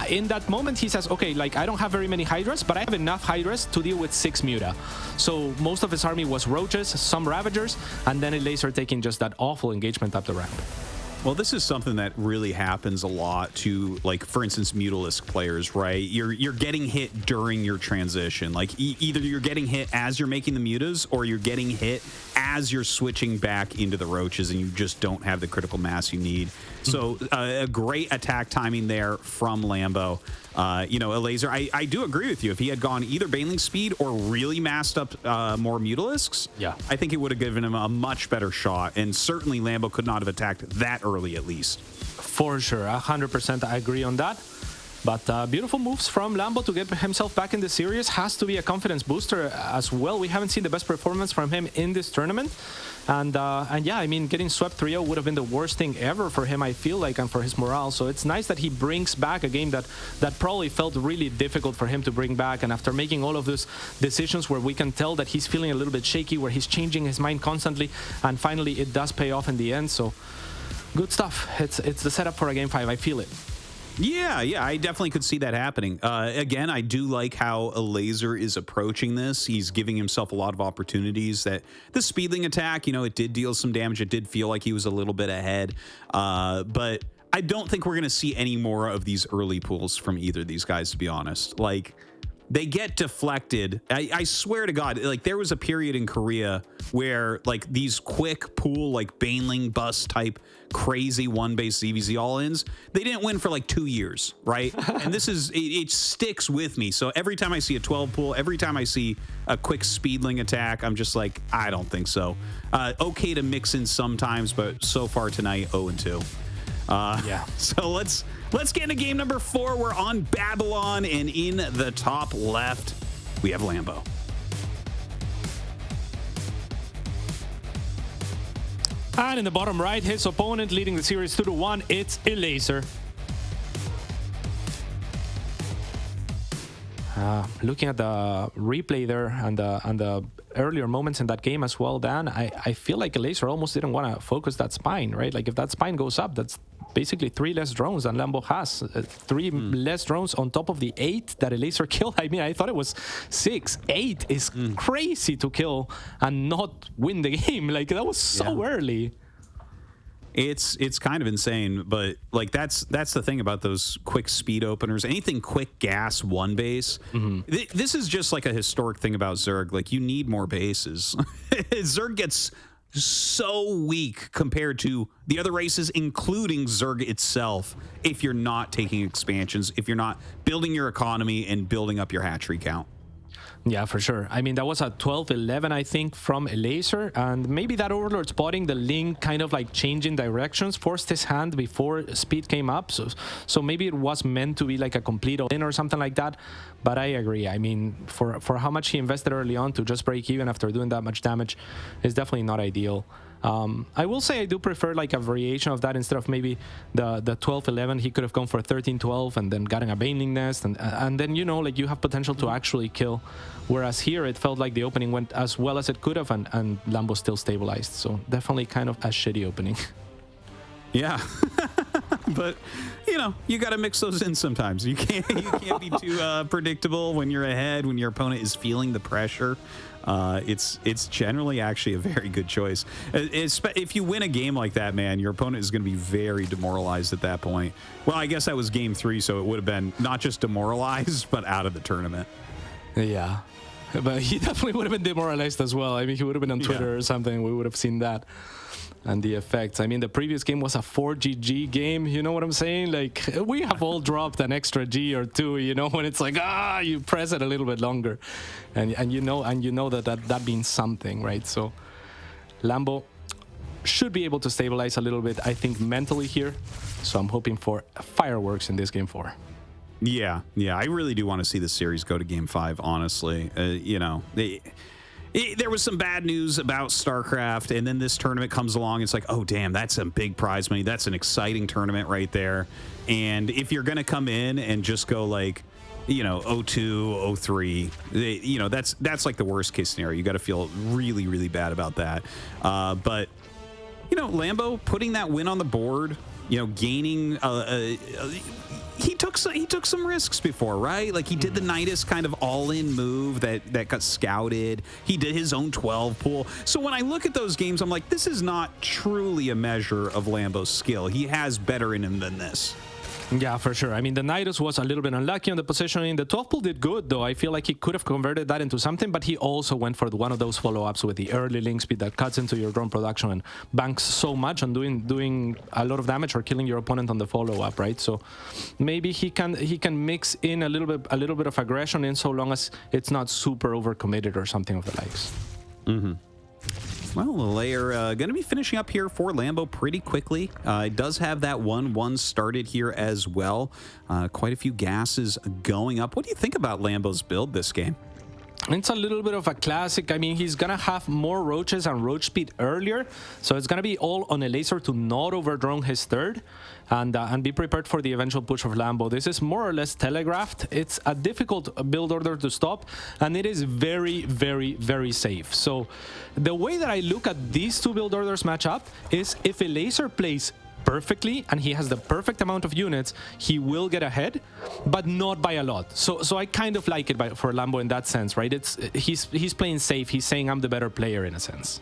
in that moment, he says, okay, like, I don't have very many Hydras, but I have enough Hydras to deal with 6 Muta. So most of his army was Roaches, some Ravagers, and then Elazer taking just that awful engagement up the ramp. Well, this is something that really happens a lot to, like, for instance, Mutalisk players, right? You're getting hit during your transition. Like, either you're getting hit as you're making the Mutas, or you're getting hit as you're switching back into the Roaches, and you just don't have the critical mass you need. So a great attack timing there from Lambo. Elazer, I do agree with you. If he had gone either baneling speed or really masked up more Mutalisks, yeah, I think it would have given him a much better shot. And certainly Lambo could not have attacked that early, at least. For sure, 100% I agree on that. But beautiful moves from Lambo to get himself back in the series. Has to be a confidence booster as well. We haven't seen the best performance from him in this tournament. And yeah, I mean, getting swept 3-0 would have been the worst thing ever for him, I feel like, and for his morale. So it's nice that he brings back a game that probably felt really difficult for him to bring back. And after making all of those decisions where we can tell that he's feeling a little bit shaky, where he's changing his mind constantly, and finally it does pay off in the end. So good stuff. It's the setup for a Game 5. I feel it. Yeah, I definitely could see that happening. Again, I do like how Elazer is approaching this. He's giving himself a lot of opportunities. That the Speedling attack, it did deal some damage. It did feel like he was a little bit ahead. But I don't think we're going to see any more of these early pools from either of these guys, to be honest. Like, they get deflected. I swear to God, like, there was a period in Korea where, like, these quick pool, like, Baneling bus type crazy one-base ZVZ all-ins, they didn't win for like 2 years, right? And this is, it sticks with me. So every time I see a 12 pool, every time I see a quick Speedling attack, I'm just like, I don't think so. Okay to mix in sometimes, but so far tonight, 0-2. Yeah. So let's get into game number 4. We're on Babylon, and in the top left, we have Lambo. And in the bottom right, his opponent leading the series 2-1, it's Elazer. Looking at the replay there and the earlier moments in that game as well, Dan, I feel like Elazer almost didn't want to focus that spine, right? Like, if that spine goes up, that's basically 3 less drones than Lambo has. 3 less drones on top of the 8 that Elazer killed. I mean, I thought it was 6. 8 is crazy to kill and not win the game. Like, that was so early. It's kind of insane, but like that's the thing about those quick speed openers. Anything quick gas one base. This is just like a historic thing about Zerg. Like, you need more bases. Zerg gets so weak compared to the other races, including Zerg itself, if you're not taking expansions, if you're not building your economy and building up your hatchery count. Yeah, for sure. I mean, that was a 12-11, I think, from Elazer, and maybe that Overlord spotting the link, kind of like changing directions, forced his hand before speed came up. So maybe it was meant to be like a complete all-in or something like that. But I agree. I mean, for how much he invested early on to just break even after doing that much damage is definitely not ideal. I will say I do prefer like a variation of that instead of maybe the 12-11. He could have gone for 13-12 and then gotten a Baneling Nest, and then, you know, like you have potential to actually kill. Whereas here it felt like the opening went as well as it could have, and Lambo still stabilized. So definitely kind of a shitty opening. Yeah. But, you know, you got to mix those in sometimes. You can't be too predictable when you're ahead, when your opponent is feeling the pressure. It's generally actually a very good choice. If you win a game like that, man, your opponent is going to be very demoralized at that point. Well, I guess that was game 3, so it would have been not just demoralized, but out of the tournament. Yeah. But he definitely would have been demoralized as well. I mean, he would have been on Twitter or something. We would have seen that. And the effects. I mean, the previous game was a 4GG game. You know what I'm saying? Like, we have all dropped an extra G or 2, you know, when it's like, you press it a little bit longer. And you know that means something, right? So Lambo should be able to stabilize a little bit, I think, mentally here. So I'm hoping for fireworks in this game 4. Yeah, I really do want to see the series go to game 5, honestly. You know, there was some bad news about StarCraft, and then this tournament comes along. It's like, oh, damn, that's some big prize money. That's an exciting tournament right there. And if you're going to come in and just go like, you know, 0-2, 0-3, you know, that's like the worst case scenario. You got to feel really, really bad about that. But, you know, Lambo putting that win on the board, you know, gaining he took some risks before, right? Like he did the Nidus kind of all-in move that got scouted. He did his own 12 pool. So when I look at those games, I'm like, this is not truly a measure of Lambo's skill. He has better in him than this. Yeah, for sure. I mean, the Nidus was a little bit unlucky on the positioning. The 12 pool did good, though. I feel like he could have converted that into something, but he also went for one of those follow-ups with the early link speed that cuts into your drone production and banks so much on doing a lot of damage or killing your opponent on the follow-up, right? So maybe he can mix in a little bit of aggression in so long as it's not super overcommitted or something of the likes. Mm-hmm. Well, the layer going to be finishing up here for Lambo pretty quickly. It does have that 1-1 started here as well. Quite a few gases going up. What do you think about Lambo's build this game? It's a little bit of a classic. I mean, he's going to have more roaches and roach speed earlier. So it's going to be all on Elazer to not overdrone his third and be prepared for the eventual push of Lambo. This is more or less telegraphed. It's a difficult build order to stop, and it is very, very, very safe. So the way that I look at these two build orders match up is if Elazer plays perfectly and he has the perfect amount of units, he will get ahead, but not by a lot. So I kind of like it for Lambo in that sense, right? He's playing safe. He's saying I'm the better player in a sense.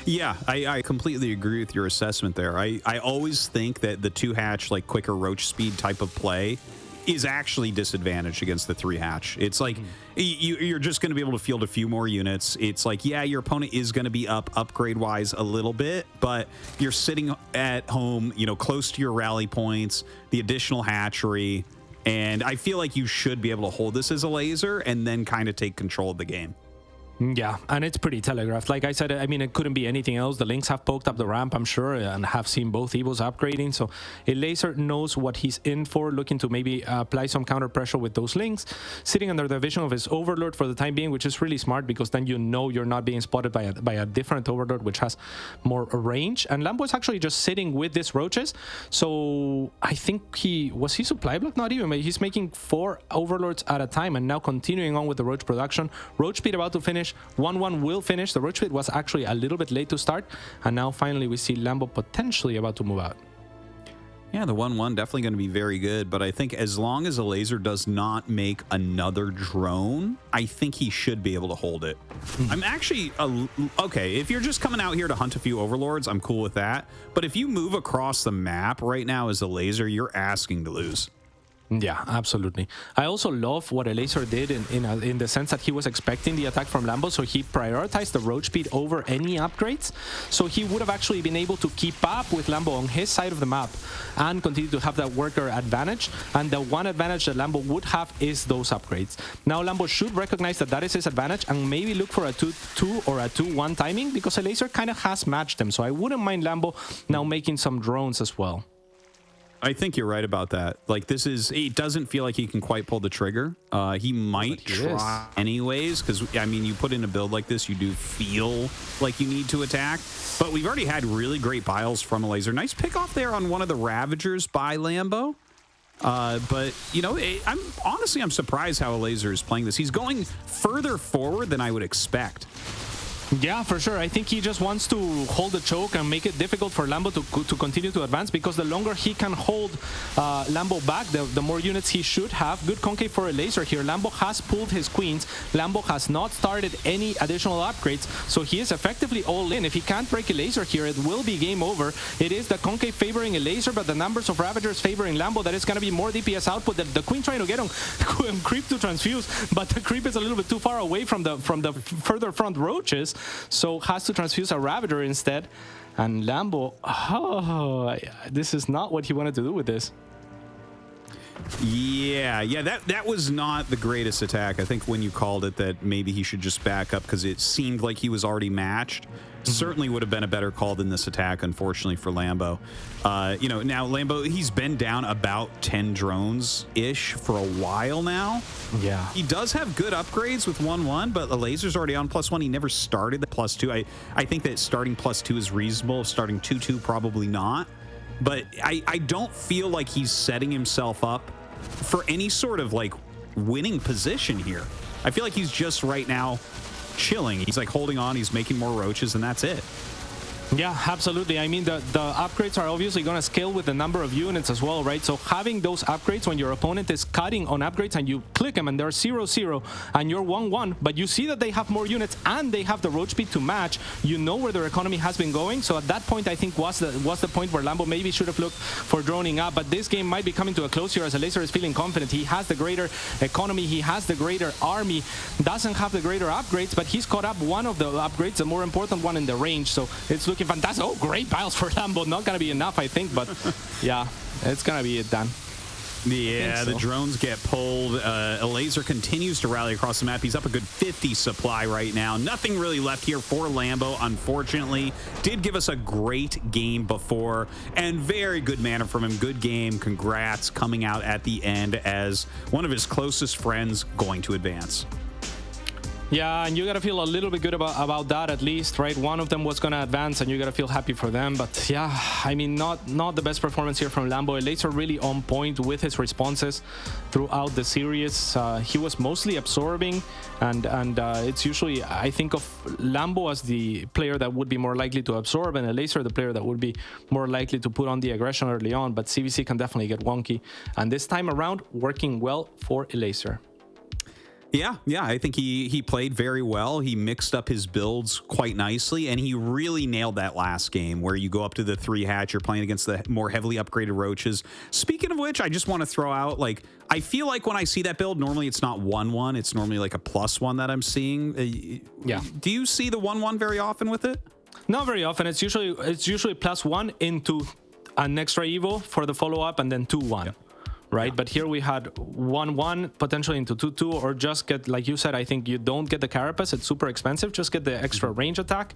Yeah, I completely agree with your assessment there. I always think that the 2-hatch, like quicker roach speed type of play is actually disadvantaged against the 3-hatch. It's like you're just going to be able to field a few more units. It's like, yeah, your opponent is going to be up upgrade-wise a little bit, but you're sitting at home, you know, close to your rally points, the additional hatchery, and I feel like you should be able to hold this as a laser and then kind of take control of the game. Yeah, and it's pretty telegraphed. Like I said, I mean, it couldn't be anything else. The Lynx have poked up the ramp, I'm sure, and have seen both Evos upgrading. So Elazer knows what he's in for, looking to maybe apply some counter pressure with those Lynx, sitting under the vision of his Overlord for the time being, which is really smart because then you know you're not being spotted by a different Overlord, which has more range. And Lambo is actually just sitting with these roaches. So I think was he supply block? Not even, but he's making 4 Overlords at a time and now continuing on with the roach production. Roach speed about to finish. 1-1 will finish. The roach speed was actually a little bit late to start, and now finally we see Lambo potentially about to move out. Yeah, the 1-1 definitely going to be very good, but I think as long as Elazer does not make another drone, I think he should be able to hold it. I'm actually, okay, if you're just coming out here to hunt a few Overlords, I'm cool with that. But if you move across the map right now as Elazer, you're asking to lose. Yeah, absolutely. I also love what Elazer did in the sense that he was expecting the attack from Lambo, so he prioritized the road speed over any upgrades. So he would have actually been able to keep up with Lambo on his side of the map and continue to have that worker advantage. And the one advantage that Lambo would have is those upgrades. Now Lambo should recognize that that is his advantage and maybe look for a 2-2 or a 2-1 timing, because Elazer kind of has matched him. So I wouldn't mind Lambo now making some drones as well. I think you're right about that. Like, it doesn't feel like he can quite pull the trigger. He might try anyways, because, I mean, you put in a build like this, you do feel like you need to attack. But we've already had really great biles from Elazer. Nice pick off there on one of the Ravagers by Lambo. But, you know, I'm surprised how Elazer is playing this. He's going further forward than I would expect. Yeah, for sure. I think he just wants to hold the choke and make it difficult for Lambo to continue to advance, because the longer he can hold Lambo back, the more units he should have. Good concave for Elazer here. Lambo has pulled his queens. Lambo has not started any additional upgrades, so he is effectively all in. If he can't break Elazer here, it will be game over. It is the concave favoring Elazer, but the numbers of Ravagers favoring Lambo. That is going to be more DPS output. The queen trying to get on creep to transfuse, but the creep is a little bit too far away from the further front roaches. So has to transfuse a Ravager instead. And Lambo, this is not what he wanted to do with this. Yeah, that was not the greatest attack. I think when you called it that maybe he should just back up because it seemed like he was already matched. Certainly would have been a better call than this attack, unfortunately, for Lambo. You know, now Lambo, he's been down about 10 drones-ish for a while now. Yeah. He does have good upgrades with 1-1, but the Lasers already on +1. He never started the +2. I think that starting +2 is reasonable. Starting 2-2, probably not. But I don't feel like he's setting himself up for any sort of, like, winning position here. I feel like he's just right now chilling. He's like holding on, he's making more roaches, and that's it. Yeah, absolutely. I mean, the upgrades are obviously going to scale with the number of units as well, right? So having those upgrades when your opponent is cutting on upgrades and you click them and they're 0-0 and you're 1-1, but you see that they have more units and they have the road speed to match, you know where their economy has been going. So at that point, I think was the point where Lambo maybe should have looked for droning up. But this game might be coming to a close here as Elazer is feeling confident. He has the greater economy, he has the greater army, doesn't have the greater upgrades, but he's caught up one of the upgrades, the more important one in the range. So it's looking fantastic. Oh, great biles for Lambo. Not going to be enough, I think, but yeah, it's going to be it done. Yeah, so. The drones get pulled. Elazer continues to rally across the map. He's up a good 50 supply right now. Nothing really left here for Lambo, unfortunately. Did give us a great game before, and very good mana from him. Good game. Congrats coming out at the end as one of his closest friends going to advance. Yeah, and you got to feel a little bit good about that at least, right? One of them was going to advance, and you got to feel happy for them. But yeah, I mean, not the best performance here from Lambo. Elazer really on point with his responses throughout the series. He was mostly absorbing, and it's usually, I think of Lambo as the player that would be more likely to absorb, and Elazer the player that would be more likely to put on the aggression early on. But CVC can definitely get wonky. And this time around, working well for Elazer. Yeah, I think he played very well. He mixed up his builds quite nicely, and he really nailed that last game where you go up to the 3 hatch, you're playing against the more heavily upgraded roaches. Speaking of which, I just want to throw out, like, I feel like when I see that build, normally it's not 1-1, it's normally like a +1 that I'm seeing. Yeah. Do you see the 1-1 very often with it? Not very often. It's usually +1 into an extra evo for the follow-up and then 2-1. Yeah. Right, but here we had 1-1 potentially into 2-2, or just get, like you said, I think you don't get the carapace, it's super expensive, just get the extra range attack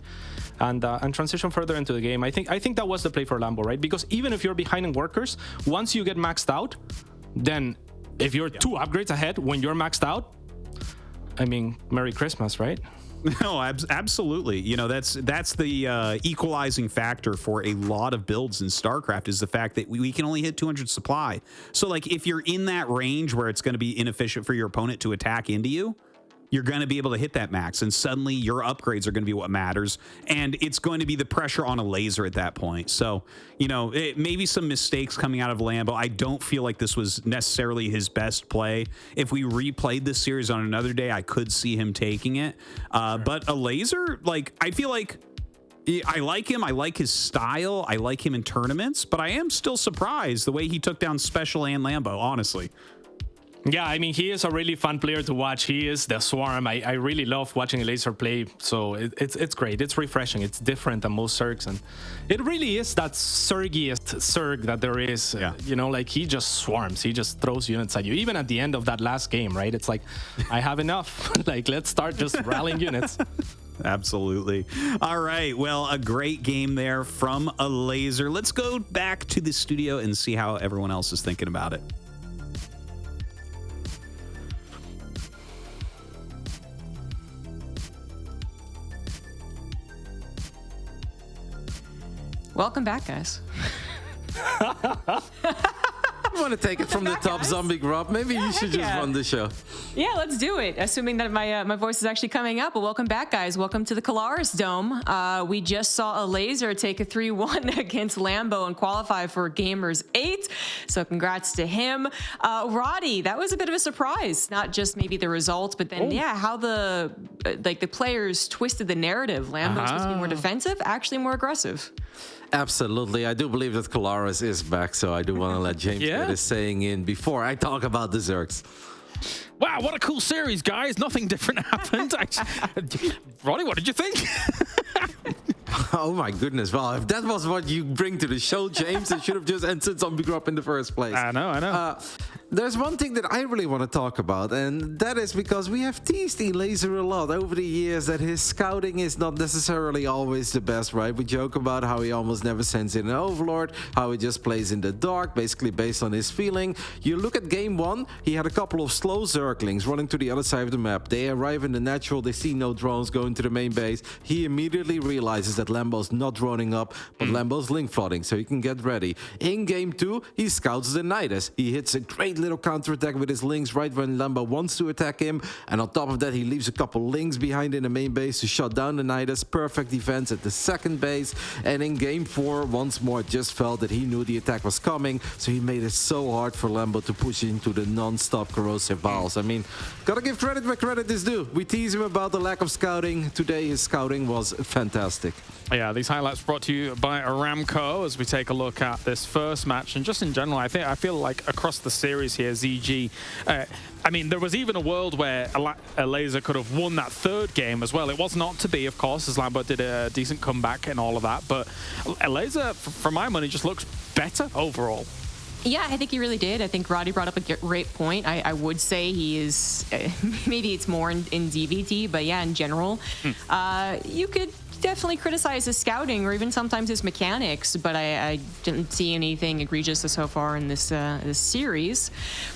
and transition further into the game. I think that was the play for Lambo, right? Because even if you're behind in workers, once you get maxed out, then if you're 2 upgrades ahead when you're maxed out, I mean, Merry Christmas, right? No, absolutely. You know, that's the equalizing factor for a lot of builds in StarCraft is the fact that we can only hit 200 supply. So, like, if you're in that range where it's going to be inefficient for your opponent to attack into you, you're going to be able to hit that max, and suddenly your upgrades are going to be what matters, and it's going to be the pressure on Elazer at that point. So, you know, maybe some mistakes coming out of Lambo. I don't feel like this was necessarily his best play. If we replayed this series on another day, I could see him taking it. But Elazer, like, I feel like I like him. I like his style. I like him in tournaments, but I am still surprised the way he took down Special and Lambo, honestly. Yeah, I mean, he is a really fun player to watch. He is the swarm. I really love watching Elazer play. So it's great. It's refreshing. It's different than most Zergs. And it really is that Zergiest Zerg that there is. Yeah. You know, like he just swarms. He just throws units at you. Even at the end of that last game, right? It's like, I have enough. Like, let's start just rallying units. Absolutely. All right. Well, a great game there from Elazer. Let's go back to the studio and see how everyone else is thinking about it. Welcome back, guys. I want to take it from the top, guys. Zombie Grub. Maybe you should just run the show. Yeah, let's do it. Assuming that my voice is actually coming up. But welcome back, guys. Welcome to the Colaris Dome. We just saw Elazer take a 3-1 against Lambo and qualify for Gamers 8. So congrats to him. Roddy, that was a bit of a surprise. Not just maybe the results, but then how the players twisted the narrative. Lambo's supposed to be more defensive, actually more aggressive. Absolutely. I do believe that Colaris is back, so I do want to let James get his saying in before I talk about the Zergs. Wow, what a cool series, guys. Nothing different happened. Roddy, what did you think? Oh my goodness. Well, if that was what you bring to the show, James, it should have just entered Zombie Grub in the first place. I know. There's one thing that I really want to talk about, and that is because we have teased Elazer a lot over the years that his scouting is not necessarily always the best, right? We joke about how he almost never sends in an Overlord, how he just plays in the dark, basically based on his feeling. You look at game 1, he had a couple of slow Zerglings running to the other side of the map. They arrive in the natural, they see no drones going to the main base. He immediately realizes that Lambo's not droning up, but Lambo's link flooding, so he can get ready. In game 2, he scouts the Nidus. He hits a great little counterattack with his links right when Lambo wants to attack him, and on top of that he leaves a couple links behind in the main base to shut down the Nidus. Perfect defense at the second base, and in game 4 once more it just felt that he knew the attack was coming, so he made it so hard for Lambo to push into the non-stop corrosive balls. I mean, gotta give credit where credit is due. We tease him about the lack of scouting. Today his scouting was fantastic. Yeah, these highlights brought to you by Aramco as we take a look at this first match. And just in general, I feel like across the series here, ZG, I mean, there was even a world where Elazer could have won that third game as well. It was not to be, of course, as Lambo did a decent comeback and all of that. But Elazer, for my money, just looks better overall. Yeah, I think he really did. I think Roddy brought up a great point. I would say he is, maybe it's more in DVT, but yeah, in general, you could definitely criticize his scouting or even sometimes his mechanics, but I didn't see anything egregious so far in this series.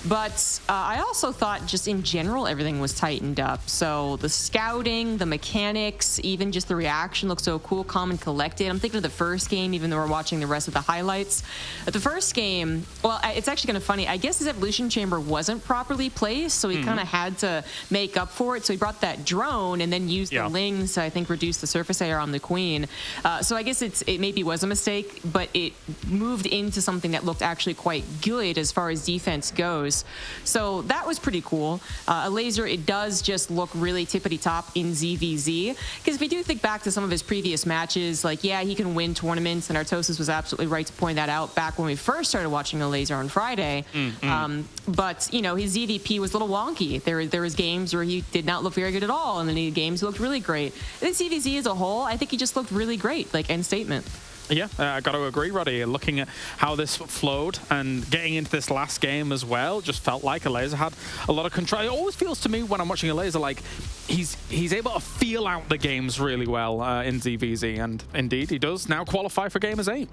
But I also thought just in general everything was tightened up. So the scouting, the mechanics, even just the reaction looked so cool, calm and collected. I'm thinking of the first game, even though we're watching the rest of the highlights. At the first game, well, it's actually kind of funny. I guess his evolution chamber wasn't properly placed, so he kind of had to make up for it. So he brought that drone and then used the lings to, I think, reduce the surface area on the queen. So I guess it maybe was a mistake, but it moved into something that looked actually quite good as far as defense goes. So that was pretty cool. Elazer, it does just look really tippity-top in ZVZ. Because if we do think back to some of his previous matches, like, yeah, he can win tournaments, and Artosis was absolutely right to point that out back when we first started watching Elazer on Friday. But, you know, his ZVP was a little wonky. There was games where he did not look very good at all, and then he had games he looked really great. And ZVZ as a whole, I think he just looked really great, like, end statement. Yeah, I got to agree, Roddy. Looking at how this flowed and getting into this last game as well, just felt like Elazer had a lot of control. It always feels to me when I'm watching Elazer like he's able to feel out the games really well in ZVZ, and indeed he does now qualify for Gamers 8.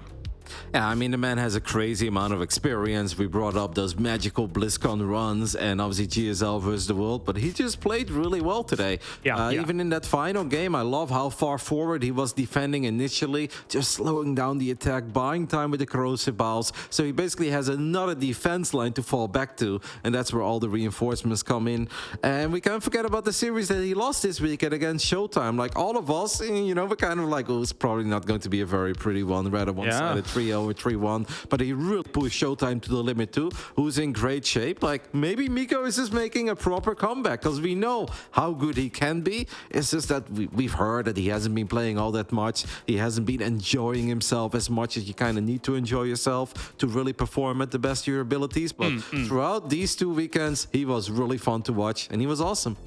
Yeah, I mean, the man has a crazy amount of experience. We brought up those magical BlizzCon runs and obviously GSL versus the world, but he just played really well today. Even in that final game, I love how far forward he was defending initially, just slowing down the attack, buying time with the corrosive balls. So he basically has another defense line to fall back to, and that's where all the reinforcements come in. And we can't forget about the series that he lost this weekend against Showtime. Like all of us, you know, we're kind of like, oh, it's probably not going to be a very pretty one, rather one-sided 3-0 or 3-1, but he really pushed Showtime to the limit too, who's in great shape. Like, maybe Miko is just making a proper comeback, because we know how good he can be. It's just that we've heard that he hasn't been playing all that much. He hasn't been enjoying himself as much as you kind of need to enjoy yourself to really perform at the best of your abilities. But throughout these 2 weekends, he was really fun to watch, and he was awesome.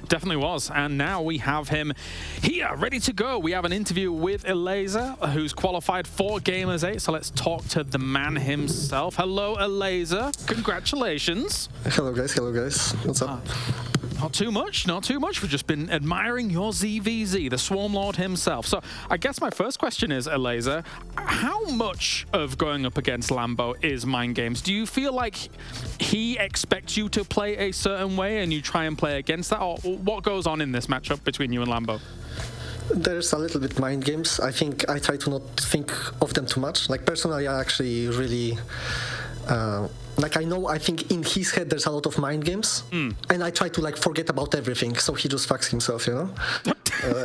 Definitely was. And now we have him here, ready to go. We have an interview with Elazer, who's qualified for Gamers 8. So let's talk to the man himself. Hello, Elazer. Congratulations. Hello, guys. What's up? Not too much, not too much. We've just been admiring your ZVZ, the Swarm Lord himself. So I guess my first question is, Elazer, how much of going up against Lambo is mind games? Do you feel like he expects you to play a certain way and you try and play against that? Or what goes on in this matchup between you and Lambo? There's a little bit mind games. I think I try to not think of them too much. Like, personally, I actually really... I think in his head there's a lot of mind games, and I try to like forget about everything, so he just fucks himself, you know,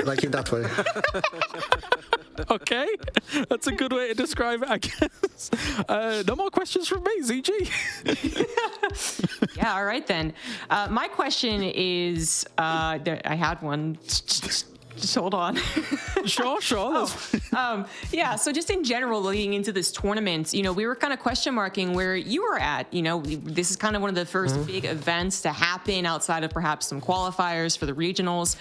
like in that way. Okay, that's a good way to describe it, I guess. No more questions from me, ZG. Yeah, all right then. My question is, I had one. Just hold on. Sure. Yeah, so just in general, leading into this tournament, you know, we were kind of question marking where you were at. You know, this is kind of one of the first big events to happen outside of perhaps some qualifiers for the regionals.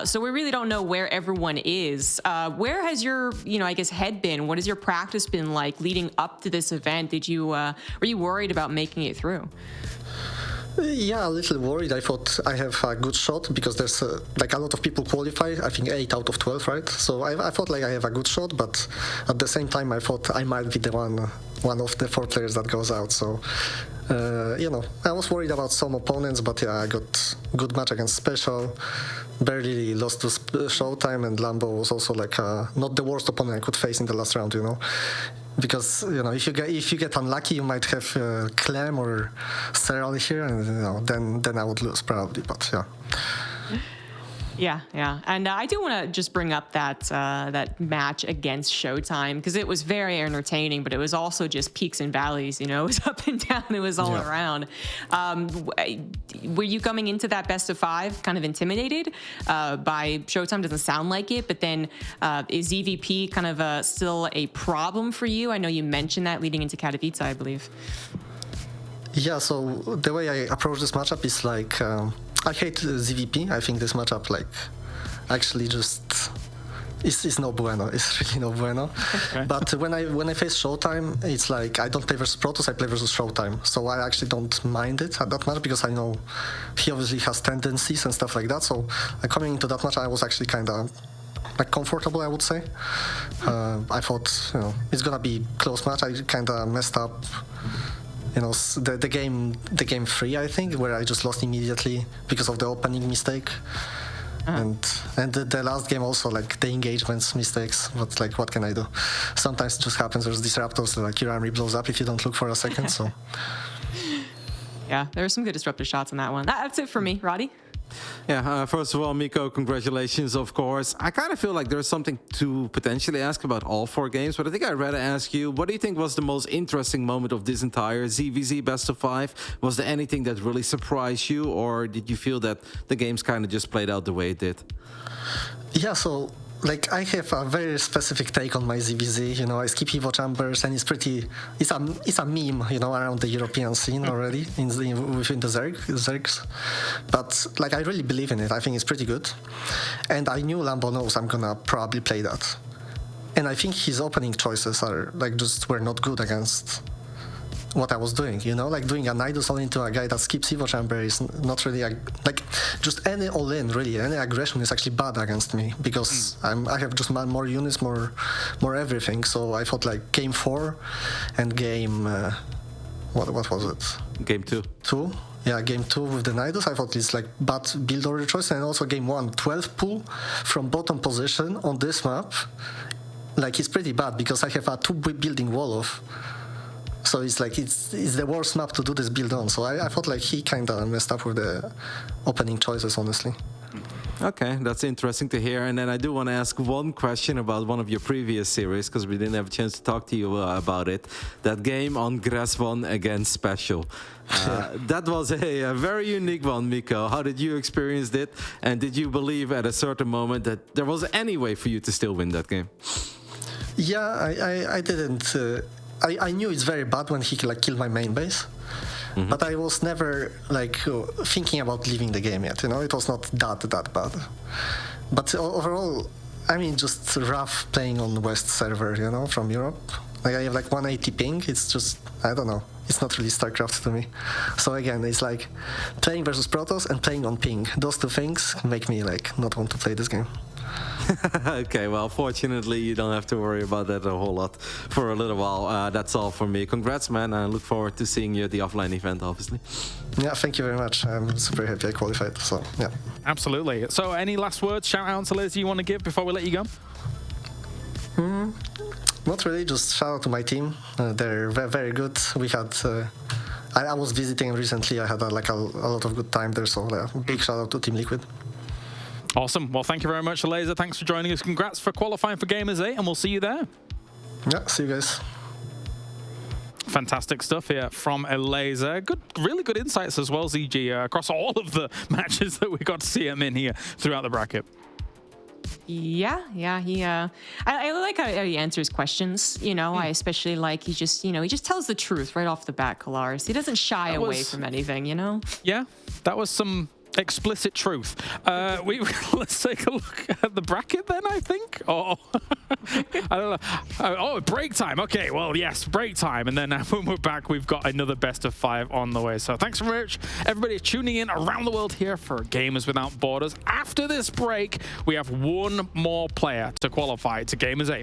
So we really don't know where everyone is. Where has your, I guess, head been? What has your practice been like leading up to this event? Were you worried about making it through? Yeah, a little worried. I thought I have a good shot because there's a lot of people qualify. I think 8 out of 12, right? So I thought like I have a good shot, but at the same time I thought I might be the one of the 4 players that goes out. So I was worried about some opponents, but yeah, I got good match against Special. Barely lost to Showtime, and Lambo was also like not the worst opponent I could face in the last round. Because if you get unlucky, you might have Clem or Cyril here, and then I would lose probably. But yeah. Yeah, and I do want to just bring up that match against Showtime, because it was very entertaining, but it was also just peaks and valleys. It was up and down, it was all around. Were you coming into that best of 5 kind of intimidated by Showtime? Doesn't sound like it, but then is EVP kind of still a problem for you? I know you mentioned that leading into Katowice, I believe. Yeah, so the way I approach this matchup is like I hate ZVP. I think this matchup actually just is no bueno. It's really no bueno. Okay. But when I face Showtime, it's like I don't play versus Protoss, I play versus Showtime. So I actually don't mind it at that match because I know he obviously has tendencies and stuff like that. So coming into that match, I was actually kind of comfortable, I would say. I thought it's gonna be close match. I kind of messed up. The game 3, I think, where I just lost immediately because of the opening mistake. And the last game also, the engagements mistakes, but what can I do? Sometimes it just happens. There's disruptors, your armory blows up if you don't look for a second, so. Yeah, there were some good disruptor shots on that one. That's it for me. Roddy? Yeah, first of all, Miko, congratulations, of course. I kind of feel like there's something to potentially ask about all 4 games, but I think I'd rather ask you, what do you think was the most interesting moment of this entire ZVZ Best of 5? Was there anything that really surprised you, or did you feel that the games kind of just played out the way it did? Yeah, so I have a very specific take on my ZVZ. I skip Evo chambers, and it's a meme, around the European scene already within the Zergs. But I really believe in it. I think it's pretty good, and I knew Lambo knows I'm gonna probably play that, and I think his opening choices are were not good against what I was doing, doing a Nidus all into a guy that skips Evo chamber is not really just any all-in, really. Any aggression is actually bad against me because I have just more units, more everything. So I thought game 4 and game what was it? Game 2. Yeah, game 2 with the Nidus, I thought it's bad build order choice, and also game 1, 12 pull from bottom position on this map. It's pretty bad because I have a 2 building wall off. So it's it's the worst map to do this build on. So I thought he kind of messed up with the opening choices, honestly. Okay, that's interesting to hear. And then I do want to ask one question about one of your previous series, because we didn't have a chance to talk to you about it. That game on Gresvan against Special. That was a very unique one, Miko. How did you experience it? And did you believe at a certain moment that there was any way for you to still win that game? Yeah, I didn't. I knew it's very bad when he like killed my main base. But I was never like thinking about leaving the game yet. You know, it was not that bad. But overall, I mean, just rough playing on the West server. You know, from Europe. Like I have like 180 ping. It's just I don't know. It's not really StarCraft to me. So again, it's like playing versus Protoss and playing on ping. Those two things make me like not want to play this game. Okay, well, fortunately, you don't have to worry about that a whole lot for a little while. That's all for me. Congrats, man. I look forward to seeing you at the offline event, obviously. Yeah, thank you very much. I'm super happy I qualified. So, yeah. Absolutely. So, any last words, shout outs, Elazer, you want to give before we let you go? Not really, just shout out to my team. They're very good. We had... I was visiting recently. I had a lot of good time there, so big shout out to Team Liquid. Awesome. Well, thank you very much, Elazer. Thanks for joining us. Congrats for qualifying for Gamers 8, and we'll see you there. Yeah, see you guys. Fantastic stuff here from Elazer. Really good insights as well, ZG, across all of the matches that we got to see him in here throughout the bracket. Yeah, he I like how he answers questions, you know. I especially like he just tells the truth right off the bat, Kalaris. He doesn't shy away from anything, you know. Yeah, that was some explicit truth. Let's take a look at the bracket then, I think. Oh, I don't know. Oh, break time. Okay, well, yes, break time. And then when we're back, we've got another best of 5 on the way. So thanks very much, everybody, tuning in around the world here for Gamers Without Borders. After this break, we have one more player to qualify to Gamers 8.